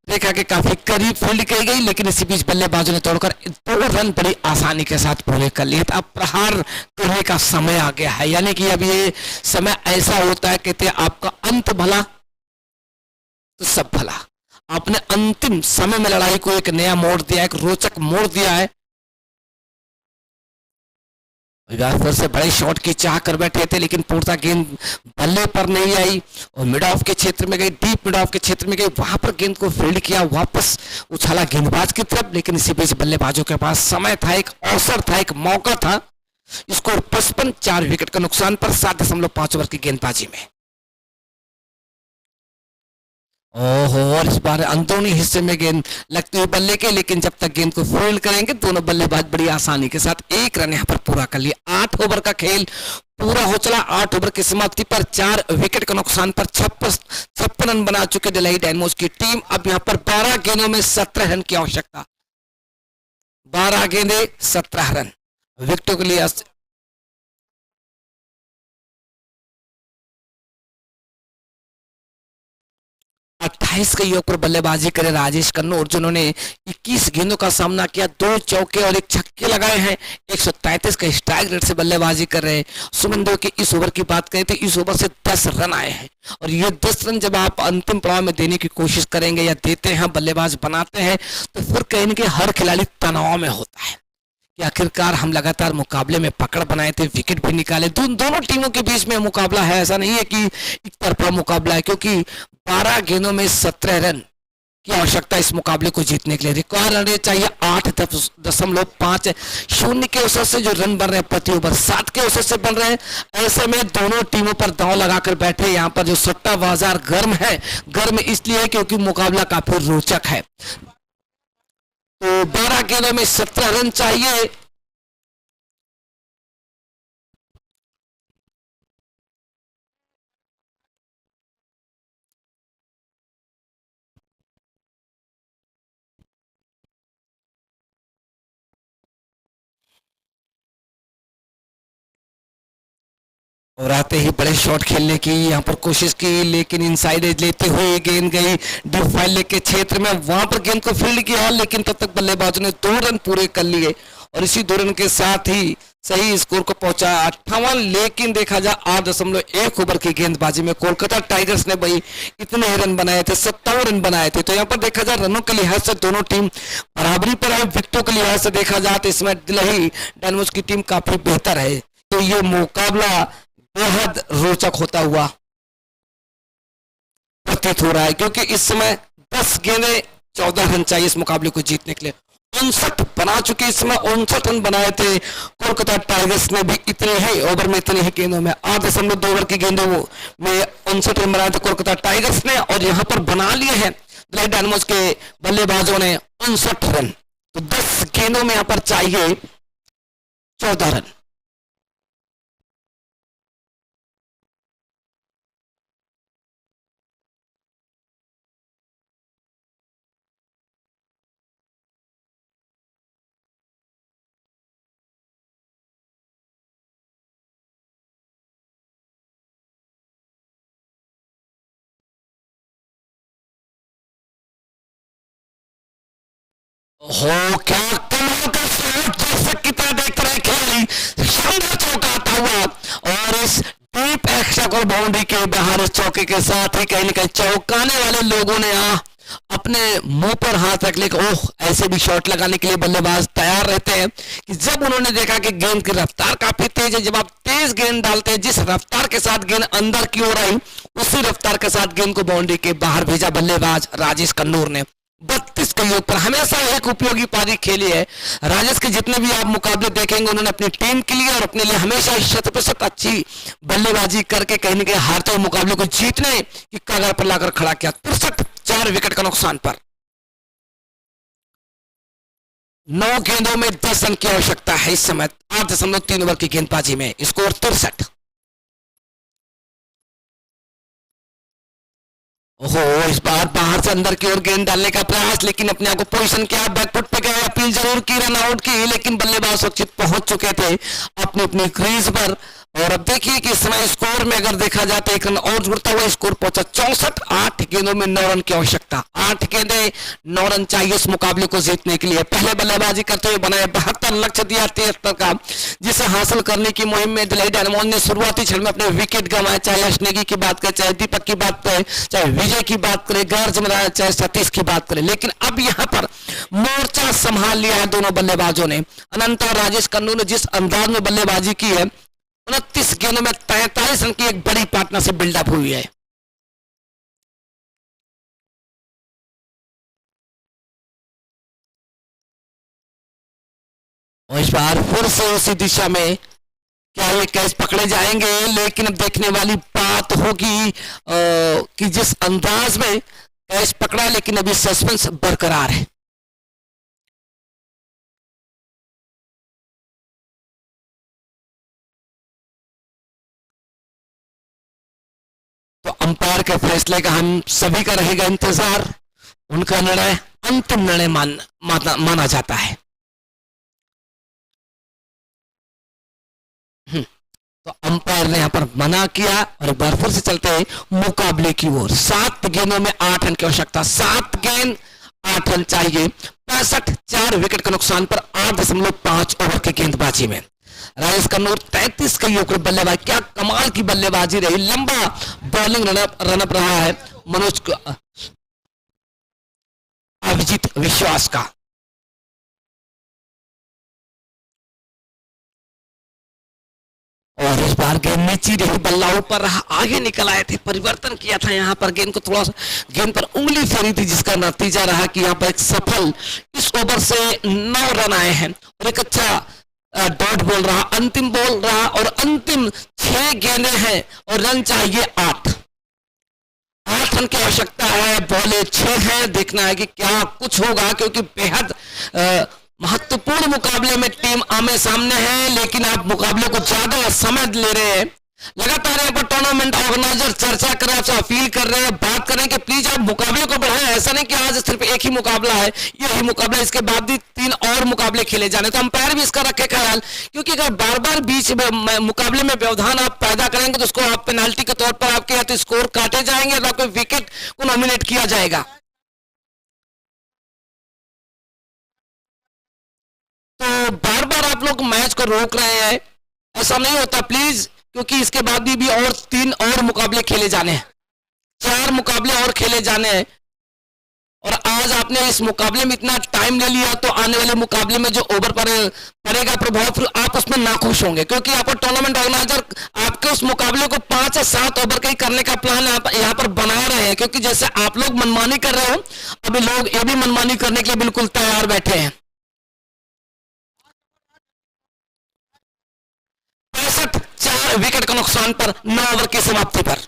देखा कि काफी करीब फील्ड की गई, लेकिन इसी बीच बल्लेबाजों ने तोड़कर 2 रन बड़ी आसानी के साथ पूरे कर लिए। अब प्रहार करने का समय आ गया है, यानी कि अब ये समय ऐसा होता है, कहते हैं आपका अंत भला तो सब भला। आपने अंतिम समय में लड़ाई को एक नया मोड़ दिया, एक रोचक मोड़ दिया है। फिर से बड़े शॉट की चाह कर बैठे थे, लेकिन पूर्णतः गेंद बल्ले पर नहीं आई और मिड ऑफ के क्षेत्र में गई, डीप मिड ऑफ के क्षेत्र में गई, वहां पर गेंद को फील्ड किया, वापस उछाला गेंदबाज की तरफ, लेकिन इसी बीच बल्लेबाजों के पास समय था, एक अवसर था, एक मौका था। स्कोर 55। 4 विकेट का नुकसान पर 7.5 ओवर की गेंदबाजी में। ओहो, और इस बार अंदरूनी हिस्से में गेंद लगती हुई बल्ले के, लेकिन जब तक गेंद को फील्ड करेंगे दोनों बल्लेबाज बड़ी आसानी के साथ एक रन यहाँ पर पूरा कर लिया। 8 ओवर का खेल पूरा हो चला। 8 ओवर की समाप्ति पर 4 विकेट के नुकसान पर 56 रन बना चुके दिल्ली डायनामोस की टीम। अब यहाँ पर 12 गेंदों में 17 रन की आवश्यकता। 12 गेंदे 17 रन विकेटों के लिए। 28 के योग पर बल्लेबाजी करे राजेश कन्नौर, जिन्होंने 21 गेंदों का सामना किया, 2 चौके और 1 छक्के लगाए हैं। 133 का स्ट्राइक रेट से बल्लेबाजी कर रहे हैं। सुमन देव की इस ओवर की बात करें तो इस ओवर से 10 रन आए हैं, और ये 10 रन जब आप अंतिम पड़ाव में देने की कोशिश करेंगे या देते हैं, बल्लेबाज बनाते हैं, तो फिर कहीं ना कहीं हर खिलाड़ी तनाव में होता है कि आखिरकार हम लगातार मुकाबले में पकड़ बनाए थे, विकेट भी निकाले। दोनों टीमों के बीच में मुकाबला है, ऐसा नहीं है कि एक तरफा मुकाबला है, क्योंकि 12 गेंदों में 17 रन की आवश्यकता इस मुकाबले को जीतने के लिए। रिकॉर्ड रन रेट चाहिए 8.50 के औसत से जो रन बन रहे हैं प्रति ओवर 7 के औसत से बन रहे हैं। ऐसे में दोनों टीमों पर दांव लगाकर बैठे। यहाँ पर जो सट्टा बाजार गर्म है, गर्म इसलिए है क्योंकि मुकाबला काफी रोचक है। तो 12 गेंदों में 17 रन चाहिए। और आते ही बड़े शॉट खेलने की यहाँ पर कोशिश की, लेकिन इनसाइड एज लेते हुए गेंद गई डीप फाइल के क्षेत्र में, वहां पर गेंद को फील्ड किया, लेकिन तब तक बल्लेबाजों ने 2 रन पूरे कर लिए, और इसी 2 रन के साथ ही सही स्कोर को पहुंचा 58। लेकिन देखा जाए 8.1 ओवर की गेंदबाजी में कोलकाता टाइगर्स ने भाई इतने रन बनाए थे, 57 रन बनाए थे। तो यहाँ पर देखा जाए रनों के लिहाज से दोनों टीम बराबरी पर है। विकेटों के लिहाज से देखा जाए तो इसमें दिल्ली डायनामोस की टीम काफी बेहतर है। तो ये मुकाबला बेहद रोचक होता हुआ प्रतीत हो रहा है, क्योंकि इस समय 10 गेंदें 14 रन चाहिए इस मुकाबले को जीतने के लिए। 59 बना चुके, इस समय 59 रन बनाए थे कोलकाता टाइगर्स ने भी इतने ही ओवर में, इतने ही गेंदों में। 8.2 ओवर की गेंदों में 59 रन बनाए थे कोलकाता टाइगर्स ने, और यहाँ पर बना लिए हैं दिल्ली डायनामोस के बल्लेबाजों ने 59 रन। तो 10 गेंदों में यहाँ पर चाहिए 14 रन। हो क्या कमाल का शॉट, दर्शक की तरह देख रहे खिलाड़ी, शानदार चौका आता हुआ, और इस डीप एक्स्ट्रा और बाउंड्री के बाहर इस चौके के साथ ही कहीं ना कहीं चौंकाने वाले लोगों ने अपने मुंह पर हाथ रख लिया। ओह, ऐसे भी शॉट लगाने के लिए बल्लेबाज तैयार रहते हैं कि जब उन्होंने देखा कि गेंद की रफ्तार काफी तेज है, जब आप तेज गेंद डालते हैं, जिस रफ्तार के साथ गेंद अंदर की ओर आई, उसी रफ्तार के साथ गेंद को बाउंड्री के बाहर भेजा बल्लेबाज राजेश कन्नूर ने। 32 के योग पर हमेशा एक उपयोगी पारी खेली है। राजेश के जितने भी आप मुकाबले देखेंगे, उन्होंने अपनी टीम के लिए और अपने लिए हमेशा 100% अच्छी बल्लेबाजी करके कहीं ना कहीं हारते हुए मुकाबले को जीतने की कगार पर लाकर खड़ा किया। 63, 4 विकेट का नुकसान पर 9 गेंदों में 10 रन की आवश्यकता है इस समय 8.3 ओवर की गेंदबाजी में। स्कोर 63। ओहो, इस बार बाहर से अंदर की ओर गेंद डालने का प्रयास, लेकिन अपने आप को पोजीशन किया, बैकफुट पे गए, अपील जरूर की, रन आउट की, लेकिन बल्लेबाज सुरक्षित पहुंच चुके थे अपने अपने क्रीज पर। और अब देखिए कि इस समय स्कोर में अगर देखा जाए तो 1 रन और जुड़ता हुआ स्कोर पहुंचा 64। 8 गेंदों में 9 रन की आवश्यकता। 8 गेंदें 9 रन चाहिए इस मुकाबले को जीतने के लिए। पहले बल्लेबाजी करते हुए बनाए 72, लक्ष्य दिया 73 का, जिसे हासिल करने की मुहिम में दिल्ली डायनामोस ने शुरुआती क्षण में अपने विकेट गंवाए। चाहे अश्नेगी की बात करें, चाहे दीपक की बात करें, चाहे विजय की बात करें, गर्ज में चाहे सतीश की बात करें, लेकिन अब यहाँ पर मोर्चा संभाल लिया है दोनों बल्लेबाजों ने। अनंत और राजेश कन्नूर ने जिस अंदाज में बल्लेबाजी की है, 29 गेंदों में 43 रन की एक बड़ी पार्टनरशिप बिल्डअप हुई है। और इस बार फिर से उसी दिशा में क्या ये कैच पकड़े जाएंगे, लेकिन अब देखने वाली बात होगी कि जिस अंदाज में कैच पकड़ा लेकिन अभी सस्पेंस बरकरार है। तो अंपायर के फैसले का हम सभी का रहेगा इंतजार। उनका निर्णय अंतिम निर्णय माना जाता है। तो अंपायर ने यहां पर मना किया और एक बार फिर से चलते हैं मुकाबले की ओर। 7 गेंदों में 8 रन की आवश्यकता, 7 गेंद 8 रन चाहिए। 65 4 विकेट के नुकसान पर 8.5 ओवर की गेंदबाजी में राजेश कन्नौर 33 का योग बल्लेबाज, क्या कमाल की बल्लेबाजी रही। लंबा बॉलिंग रनअप रहा है मनोज अभिजीत विश्वास का। और इस बार गेंद नीचे रही, बल्ला ऊपर रहा, आगे निकल आए थे, परिवर्तन किया था यहाँ पर, गेंद को थोड़ा सा गेंद पर उंगली फेरी थी जिसका नतीजा रहा कि यहाँ पर एक सफल, इस ओवर से 9 रन आए हैं और एक अच्छा डॉट बॉल रहा, अंतिम बॉल रहा और अंतिम 6 गेंदें हैं और रन चाहिए 8 रन की आवश्यकता है। बॉले 6 है, देखना है कि क्या कुछ होगा क्योंकि बेहद महत्वपूर्ण मुकाबले में टीम आमने सामने है, लेकिन आप मुकाबले को ज्यादा समय ले रहे हैं। लगातार यहाँ पर टूर्नामेंट ऑर्गेनाइजर चर्चा कर रहे हैं, आपसे अपील कर रहे हैं, बात करें कि प्लीज आप मुकाबले को बढ़ाएं। ऐसा नहीं कि आज सिर्फ एक ही मुकाबला है, यही मुकाबला, इसके बाद भी 3 और मुकाबले खेले जाने। तो अंपायर भी इसका रखे ख्याल, क्योंकि अगर बार बार बीच मुकाबले में व्यवधान आप पैदा करेंगे तो उसको आप पेनाल्टी के तौर पर आपके यहाँ स्कोर काटे जाएंगे और आपके विकेट को नॉमिनेट किया जाएगा। तो बार बार आप लोग मैच को रोक रहे हैं, ऐसा नहीं होता प्लीज, क्योंकि इसके बाद भी और 3 और मुकाबले खेले जाने हैं, 4 मुकाबले और खेले जाने हैं। और आज आपने इस मुकाबले में इतना टाइम ले लिया तो आने वाले मुकाबले में जो ओवर पर पड़ेगा प्रभाव, फिर आप उसमें नाखुश होंगे, क्योंकि यहाँ पर टूर्नामेंट ऑर्गेनाइजर आपके उस मुकाबले को 5 या 7 ओवर का ही करने का प्लान यहाँ पर बना रहे हैं, क्योंकि जैसे आप लोग मनमानी कर रहे हो, अभी लोग ये भी मनमानी करने के लिए बिल्कुल तैयार बैठे हैं। 65 4 विकेट का नुकसान पर 9 ओवर की समाप्ति पर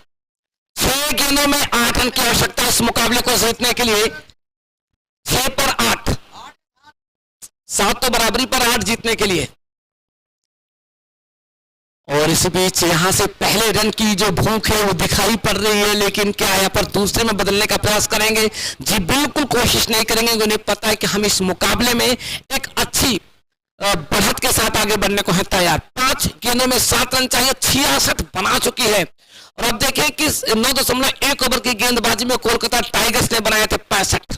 6 गेंदों में 8 रन की आवश्यकता इस मुकाबले को जीतने के लिए। 6 पर 8, 7 तो बराबरी पर 8 जीतने के लिए। और इस बीच यहां से पहले रन की जो भूख है वो दिखाई पड़ रही है, लेकिन क्या यहाँ पर दूसरे में बदलने का प्रयास करेंगे? जी बिल्कुल कोशिश नहीं करेंगे, उन्हें पता है कि हम इस मुकाबले में एक अच्छी बढ़त के साथ आगे बढ़ने को है तैयार। 5 गेंदों में 7 रन चाहिए, 66 बना चुकी है। और अब देखें कि 9.1 ओवर की गेंदबाजी में कोलकाता टाइगर्स ने बनाए थे 65।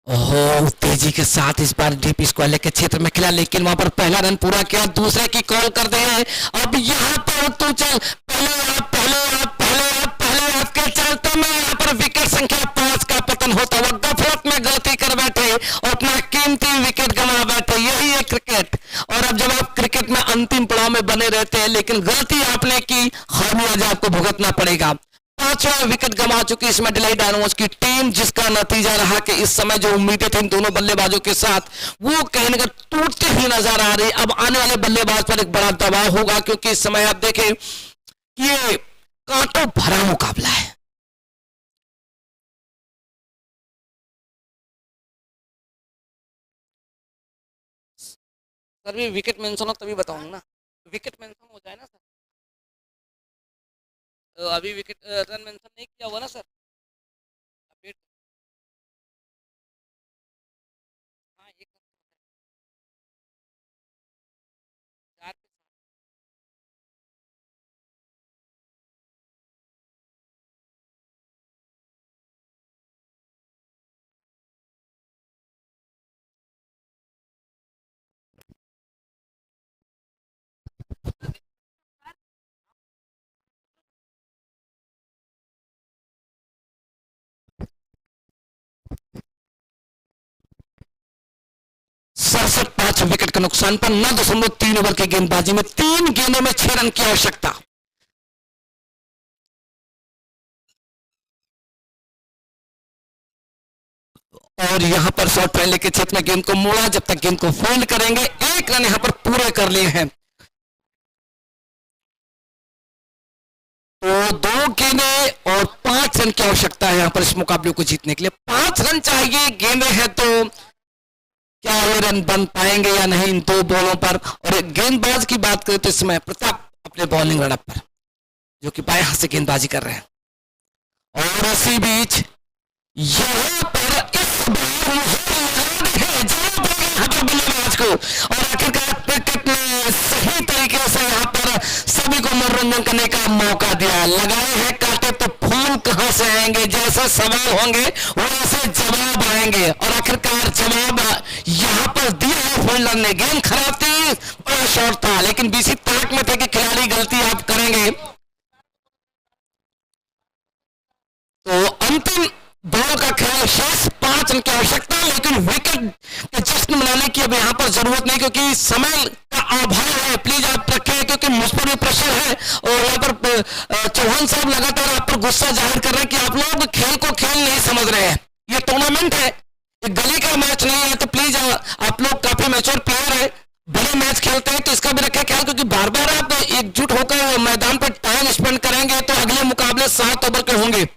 ओहो, तेजी के साथ इस बार डीप स्क्वायर के क्षेत्र में खेला, लेकिन वहां पर पहला रन पूरा किया, दूसरे की कॉल कर दे। अब यहाँ पर तू चल, पहले आपके चलते में यहाँ पर विकेट संख्या 5 का पतन होता हुआ गफलत में गलती कर बैठे और अपना कीमती विकेट गंवा बैठे। यही है क्रिकेट। और अब जब आप क्रिकेट में अंतिम पड़ाव में बने रहते हैं, लेकिन गलती आपने की, खामियाजा आपको भुगतना पड़ेगा। 5वां विकेट गंवा चुकी इसमें डिलाई डायनामोस की टीम, जिसका नतीजा रहा कि इस समय जो उम्मीदें थी इन दोनों बल्लेबाजों के साथ वो कहीं ना कहीं टूटती हुई नजर आ रही। अब आने वाले बल्लेबाज पर एक बड़ा दबाव होगा, क्योंकि इस समय आप देखें ये कांटों भरा मुकाबला है। सर भी विकेट मेंशन हो तभी बताऊंगा ना, विकेट मेंशन हो जाए ना सर। अभी विकेट रन मेंशन नहीं किया हुआ ना सर, अपडेट। हाँ एक 4 पे 5 विकेट के नुकसान पर 9.3 ओवर की गेंदबाजी में 3 गेंदों में 6 रन की आवश्यकता। और यहां पर शॉर्ट पहले के क्षेत्र में गेंद को मोड़ा, जब तक गेंद को फोल्ड करेंगे 1 रन यहां पर पूरे कर लिए हैं। तो 2 गेंदें और 5 रन की आवश्यकता है यहाँ पर इस मुकाबले को जीतने के लिए। 5 रन चाहिए, गेंदें हैं तो क्या ये रन बन पाएंगे या नहीं इन 2 बॉलों पर। और एक गेंदबाज की बात करें तो इस समय प्रताप अपने बॉलिंग रनअप पर, जो कि बाएं हाथ से गेंदबाजी कर रहे हैं। और इसी बीच यहाँ पर इस बार बल्लेबाज को, और आखिरकार क्रिकेट ने सही तरीके से यहाँ पर सभी को मनोरंजन करने का मौका दिया। लगाए हैं कांटे तो फूल कहां से आएंगे, जैसे सवाल होंगे वैसे जवाब आएंगे, और आखिरकार जवाब यहाँ पर दिया है फील्डर ने। गेंद खराब थी, बड़ा शॉट था, लेकिन बीसी ताक में थे कि खिलाड़ी गलती आप करेंगे। तो अंतिम बॉल का खेल शेष 5 रन की आवश्यकता, लेकिन विकेट के जश्न मनाने की अब यहाँ पर जरूरत नहीं, क्योंकि समय का अभाव है। प्लीज आप रखें, क्योंकि मुझ पर भी प्रेशर है, और यहाँ पर चौहान साहब लगातार आप पर गुस्सा जाहिर कर रहे हैं कि आप लोग खेल को खेल नहीं समझ रहे हैं। ये टूर्नामेंट है, ये गली का मैच नहीं है। तो प्लीज आप लोग काफी मैच्योर प्लेयर है, बड़े मैच खेलते हैं, तो इसका भी रखें ख्याल, क्योंकि बार बार आप एकजुट होकर मैदान पर टाइम स्पेंड करेंगे तो अगले मुकाबले 7 ओवर के होंगे।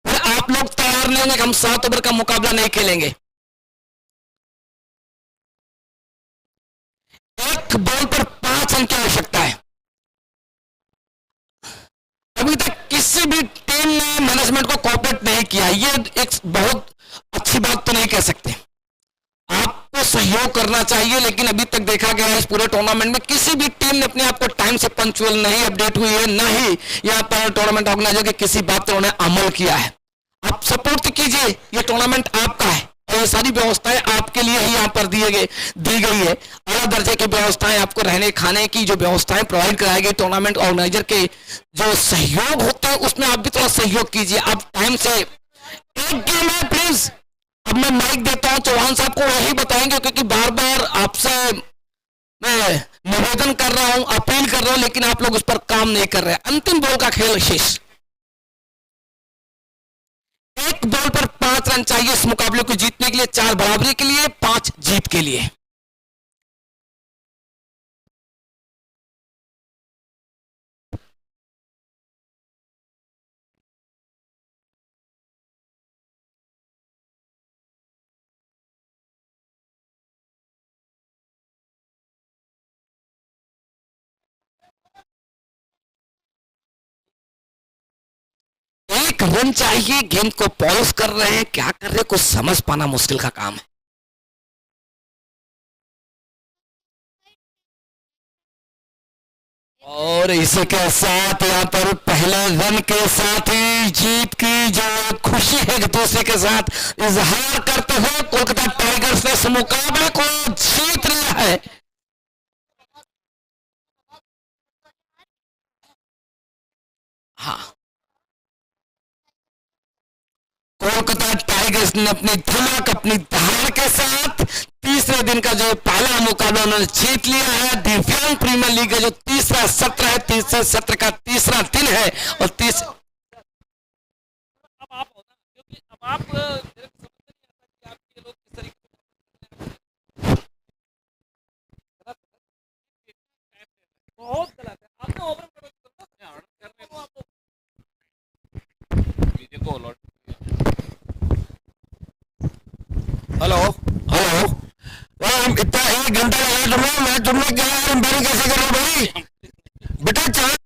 फिर आप लोग तैयार नहीं होंगे कि हम 7 ओवर का मुकाबला नहीं खेलेंगे। एक बॉल पर 5 रन की आवश्यकता है। अभी तक किसी भी टीम ने मैनेजमेंट को कोऑपरेट नहीं किया, ये एक बहुत अच्छी बात तो नहीं कह सकते। आपको सहयोग करना चाहिए, लेकिन अभी तक देखा गया है इस पूरे टूर्नामेंट में किसी भी टीम ने अपने आप को टाइम से पंक्चुअल नहीं अपडेट हुई है, ना ही यहाँ पर टूर्नामेंट ऑर्गेनाइजर के किसी बात पर उन्होंने अमल किया है। आप सपोर्ट कीजिए, ये टूर्नामेंट आपका है, और ये सारी व्यवस्थाएं आपके लिए ही यहाँ पर दी गई है। अगले दर्जे की व्यवस्थाएं, आपको रहने खाने की जो व्यवस्थाएं प्रोवाइड कराई गई, टूर्नामेंट ऑर्गेनाइजर के जो सहयोग होते हैं उसमें आप भी थोड़ा सहयोग कीजिए। आप टाइम से एक गेम है प्लीज। अब मैं माइक देता हूं चौहान साहब को, वही बताएंगे, क्योंकि बार बार आपसे मैं निवेदन कर रहा हूं, अपील कर रहा हूं, लेकिन आप लोग उस पर काम नहीं कर रहे। अंतिम बॉल का खेल शेष, एक बॉल पर 5 रन चाहिए इस मुकाबले को जीतने के लिए, 4 बराबरी के लिए, 5 जीत के लिए। एक रन चाहिए, गेंद को पॉलिश कर रहे हैं, क्या कर रहे हैं कुछ समझ पाना मुश्किल का काम है। और इसके साथ यहाँ पर पहले रन के साथ ही जीत की जो खुशी है एक दूसरे के साथ इजहार करते हुए कोलकाता टाइगर्स ने इस मुकाबले को जीत लिया है। हाँ, कोलकाता टाइगर्स ने अपनी धमक, अपनी धार के साथ तीसरे दिन का जो पहला मुकाबला उन्होंने जीत लिया है। दिव्यांग प्रीमियर लीग का जो तीसरा सत्र है, तीसरे सत्र का तीसरा दिन है, और बहुत गलत है आपने ओवर करने को आपको देखो। हेलो हेलो, इतना 1 घंटा लगा तुम्हें, मैं तुमने क्या अंपायरिंग कैसे कर रहा भाई? बेटा 4